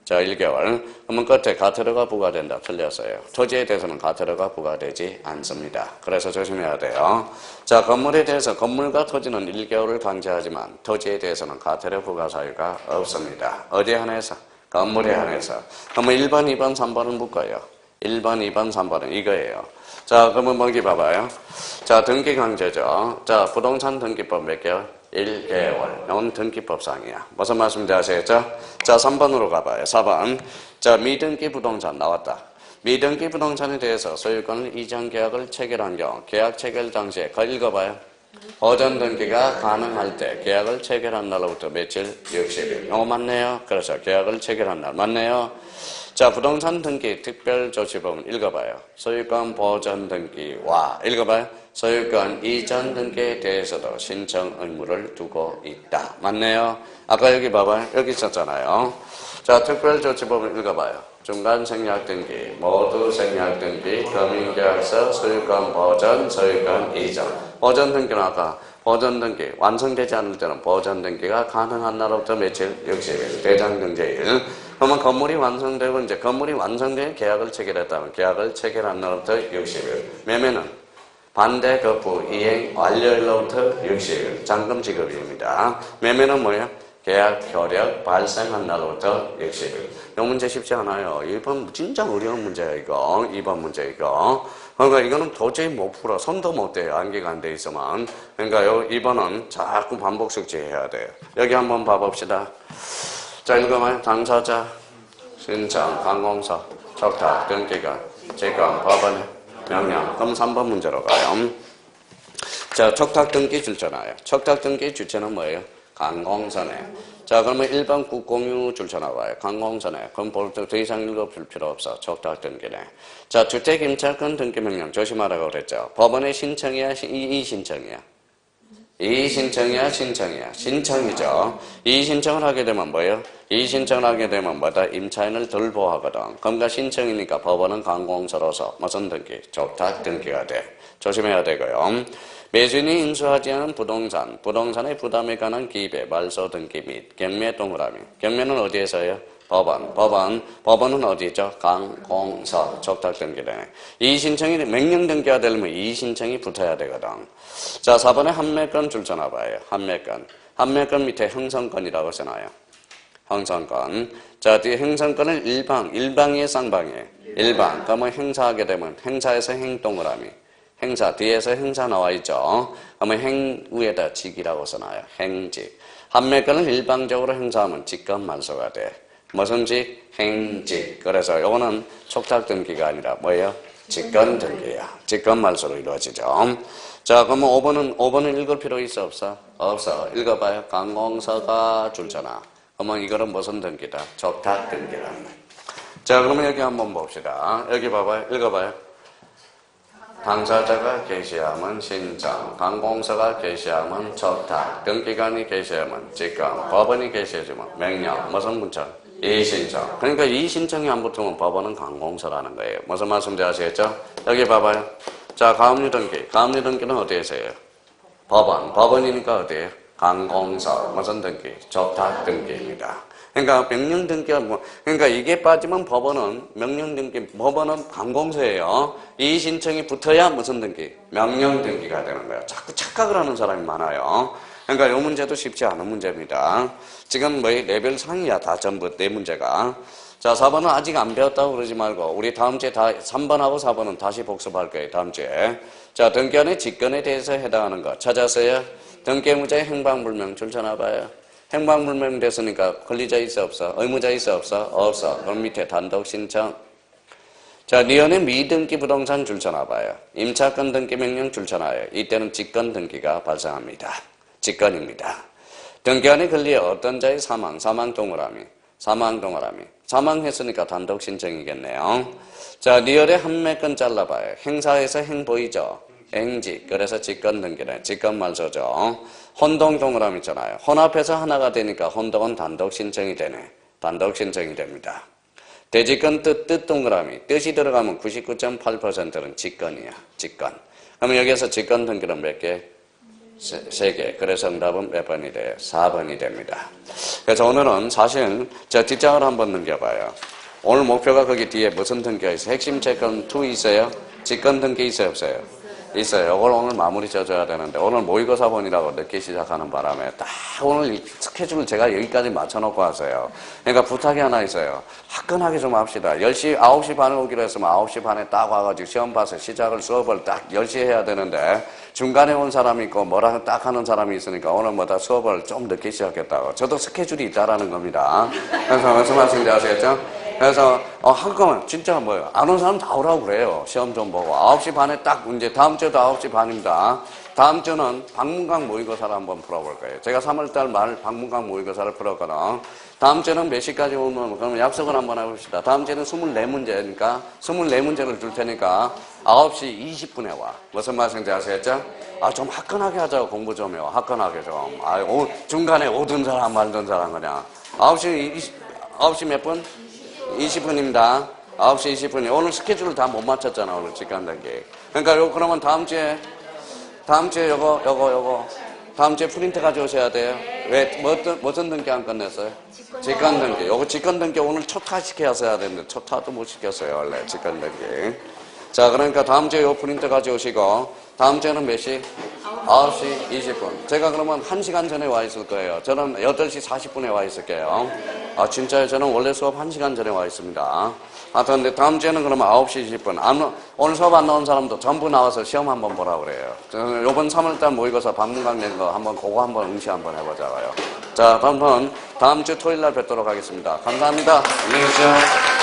자, 1개월. 그러면 끝에 과태료가 부과된다. 틀렸어요. 토지에 대해서는 과태료가 부과되지 않습니다. 그래서 조심해야 돼요. 자, 건물에 대해서 건물과 토지는 1개월을 강제하지만 토지에 대해서는 과태료 부과 사유가 없습니다. 어디에 한해서? 건물에 한해서. 그러면 1번, 2번, 3번은 묶어요. 1번, 2번, 3번은 이거예요. 자, 그러면 여기 봐봐요. 자, 등기강제죠. 자, 부동산 등기법 몇 개월? 1개월. 이건 등기법상이야. 무슨 말씀인지 아시겠죠? 자, 3번으로 가봐요. 4번. 자, 미등기 부동산 나왔다. 미등기 부동산에 대해서 소유권을 이전 계약을 체결한 경우 계약 체결 당시에 그 읽어봐요. 보전 등기가 가능할 때 계약을 체결한 날로부터 며칠? 60일. 맞네요. 그래서 계약을 체결한 날 맞네요. 자, 부동산 등기 특별조치법은 읽어봐요. 소유권 보전 등기와 읽어봐요. 소유권 이전 등기에 대해서도 신청 의무를 두고 있다. 맞네요. 아까 여기 봐봐요. 여기 있었잖아요. 자, 특별조치법을 읽어봐요. 중간 생략 등기, 모두 생략 등기, 금융계약서, 소유권 보전, 소유권 이전. 보전 등기는 아까 보전 등기 완성되지 않을 때는 보전 등기가 가능한 날부터 며칠? 60일. 대장 등재일. 그러면 건물이 완성되고 이제 건물이 완성된 계약을 체결했다면 계약을 체결한 날부터 60일. 매매는 반대 거부 이행 완료일로부터 60일. 잔금 지급입니다. 매매는 뭐예요? 계약 효력 발생한 날로부터 60일. 이 문제 쉽지 않아요. 1번 진짜 어려운 문제야 이거. 2번 문제 이거. 그러니까 이거는 도저히 못 풀어. 손도 못 대요. 암기가 안 돼 있으면. 그러니까 2번은 자꾸 반복 숙지해야 돼요. 여기 한번 봐봅시다. 자, 읽어봐요. 당사자, 신청, 관공서, 촉탁, 등기관, 지금, 법원의 명령. 그럼 3번 문제로 가요. 자, 촉탁 등기 줄잖아요. 촉탁 등기 주체는 뭐예요? 관공서네. 자, 그러면 1번 국공유 줄쳐 나와요. 관공서네. 그럼 더 이상 읽어볼 필요 없어. 촉탁 등기네. 자, 주택임차권 등기명령 조심하라고 그랬죠. 법원의 신청이야, 이의신청이야? 이의신청이야, 신청이야? 신청이죠. 이의신청을 하게 되면 뭐예요? 이의신청을 하게 되면 뭐다? 임차인을 덜 보호하거든. 그러니까 신청이니까 법원은 관공서로서 무슨 등기? 촉탁 등기가 돼. 조심해야 되고요. 매진이 인수하지 않은 부동산, 부동산의 부담에 관한 기입의 말소 등기 및 경매 동그라미. 경매는 어디에서요? 법원은 어디죠? 관공서, 촉탁 등기네. 이의신청이 명령 등기가 되려면 이의신청이 붙어야 되거든. 자, 4번에 한매권 줄쳐놔봐요. 한매권 밑에 형성권이라고 써놔요. 형성권. 자, 뒤에 형성권을 일방이에요, 쌍방이에요? 일방. 그러면 행사하게 되면 행사에서 행동그라미. 행사, 뒤에서 행사 나와 있죠. 그러면 행 위에다 직이라고 써놔요. 행직. 한매권을 일방적으로 행사하면 직권 말소가 돼. 무슨 직? 행직. 그래서 요거는 촉탁 등기가 아니라 뭐예요? 직권 등기야. 직권 말소로 이루어지죠. 자, 그러면 5번은 읽을 필요 있어, 없어? 없어. 읽어봐요. 관공서가 줄잖아. 그러면 이거는 무슨 등기다? 촉탁 등기라는 거야. 자, 그러면 여기 한번 봅시다. 여기 봐봐요. 읽어봐요. 당사자가 개시하면 신청, 관공서가 개시하면 촉탁, 등기관이 개시하면 직권, 법원이 개시해주면 명령. 무슨 문청? 이의신청. 그러니까 이의신청이 안 붙으면 법원은 관공서라는 거예요. 무슨 말씀인지 아시겠죠? 여기 봐봐요. 자, 가압류 등기. 가압류 등기는 어디에서 해요? 법원이니까 어디에요? 관공서. 무슨 등기? 촉탁 등기입니다. 그러니까 명령 등기가 그러니까 이게 빠지면 법원은 명령 등기, 법원은 관공서예요. 이의 신청이 붙어야 무슨 등기? 명령 등기가 되는 거예요. 자꾸 착각을 하는 사람이 많아요. 그러니까 이 문제도 쉽지 않은 문제입니다. 지금 뭐 레벨 상이야 다 전부 네 문제가. 자, 4번은 아직 안 배웠다고 그러지 말고 우리 다음 주에 다 3번하고 4번은 다시 복습할 거예요. 다음 주에. 자, 등기관의 직권에 대해서 해당하는 거 찾았어요? 등기의무자의 행방불명 줄쳐놔봐요. 행방불명 됐으니까 권리자 있어 없어? 의무자 있어 없어? 없어. 그럼 밑에 단독 신청. 자, 니은의 미등기 부동산 줄쳐놔봐요. 임차권 등기 명령 줄쳐놔요. 이때는 직권 등기가 발생합니다. 직권입니다. 등기관의 권리에 어떤 자의 사망 동그라미. 사망했으니까 단독 신청이겠네요. 자, 니을의 한매권 잘라봐요. 행사에서 행 보이죠? 행직. 그래서 직권 등기네. 직권 말소죠. 혼동 동그라미 있잖아요. 혼합해서 하나가 되니까 혼동은 단독 신청이 되네. 단독 신청이 됩니다. 대직권 뜻 동그라미. 뜻이 들어가면 99.8%는 직권이야. 직권. 그럼 여기에서 직권 등기는 몇 개? 3개. 그래서 정답은 몇 번이 돼요? 4번이 됩니다. 그래서 오늘은 사실 저 뒷장을 한번 넘겨봐요. 오늘 목표가 거기 뒤에 무슨 등기가 있어요? 핵심 채권 2 있어요? 직권 등기 있어요? 없어요? 있어요. 이걸 오늘 마무리 져줘야 되는데 오늘 모의고사본이라고 늦게 시작하는 바람에 딱 오늘 스케줄을 제가 여기까지 맞춰놓고 왔어요. 그러니까 부탁이 하나 있어요. 화끈하게 좀 합시다. 10시, 9시 반에 오기로 했으면 9시 반에 딱 와가지고 시험 봐서 시작을 수업을 딱 10시에 해야 되는데 중간에 온 사람이 있고 뭐라 딱 하는 사람이 있으니까 오늘 뭐다 수업을 좀 늦게 시작했다고. 저도 스케줄이 있다라는 겁니다. 그래서 무슨 말씀인지 아시겠죠? 그래서 한꺼번에 진짜 뭐예요. 안 온 사람 다 오라고 그래요. 시험 좀 보고 9시 반에 딱 이제 다음 주도 9시 반입니다. 다음 주는 박문강 모의고사를 한번 풀어볼 거예요. 제가 3월달 말 박문강 모의고사를 풀었거든. 다음 주는 몇 시까지 오면 그러면 약속을 한번 해봅시다. 다음 주는 24문제니까 24문제를 줄 테니까 9시 20분에 와. 무슨 말씀인지 아시겠죠? 좀 화끈하게 하자고. 공부 좀 해요. 화끈하게 좀. 중간에 오던 사람 말던 사람 그냥 9시 몇 분? 20분입니다. 9시 20분이. 오늘 스케줄을 다 못 맞췄잖아, 오늘 직관 단계. 그러니까 그러면 다음 주에 요거. 다음 주에 프린트 가져오셔야 돼요. 왜, 무슨 등기 안 끝냈어요? 직관 등기. 요거 직관 등기 오늘 초타 시켜야 되는데, 초타도 못 시켰어요, 원래, 직관 등기. 자, 그러니까 다음 주에 요 프린트 가져오시고, 다음 주에는 몇 시? 9시 20분. 제가 그러면 1시간 전에 와 있을 거예요. 저는 8시 40분에 와 있을게요. 진짜요? 저는 원래 수업 1시간 전에 와 있습니다. 하여튼, 근데 다음 주에는 그러면 9시 20분. 오늘 수업 안 나온 사람도 전부 나와서 시험 한번 보라 그래요. 저는 요번 3월달 모의고사 박문강 낸 거 그거 한번 응시 한번 해보자고요. 자, 다음 주 토요일 날 뵙도록 하겠습니다. 감사합니다. 안녕히 계세요.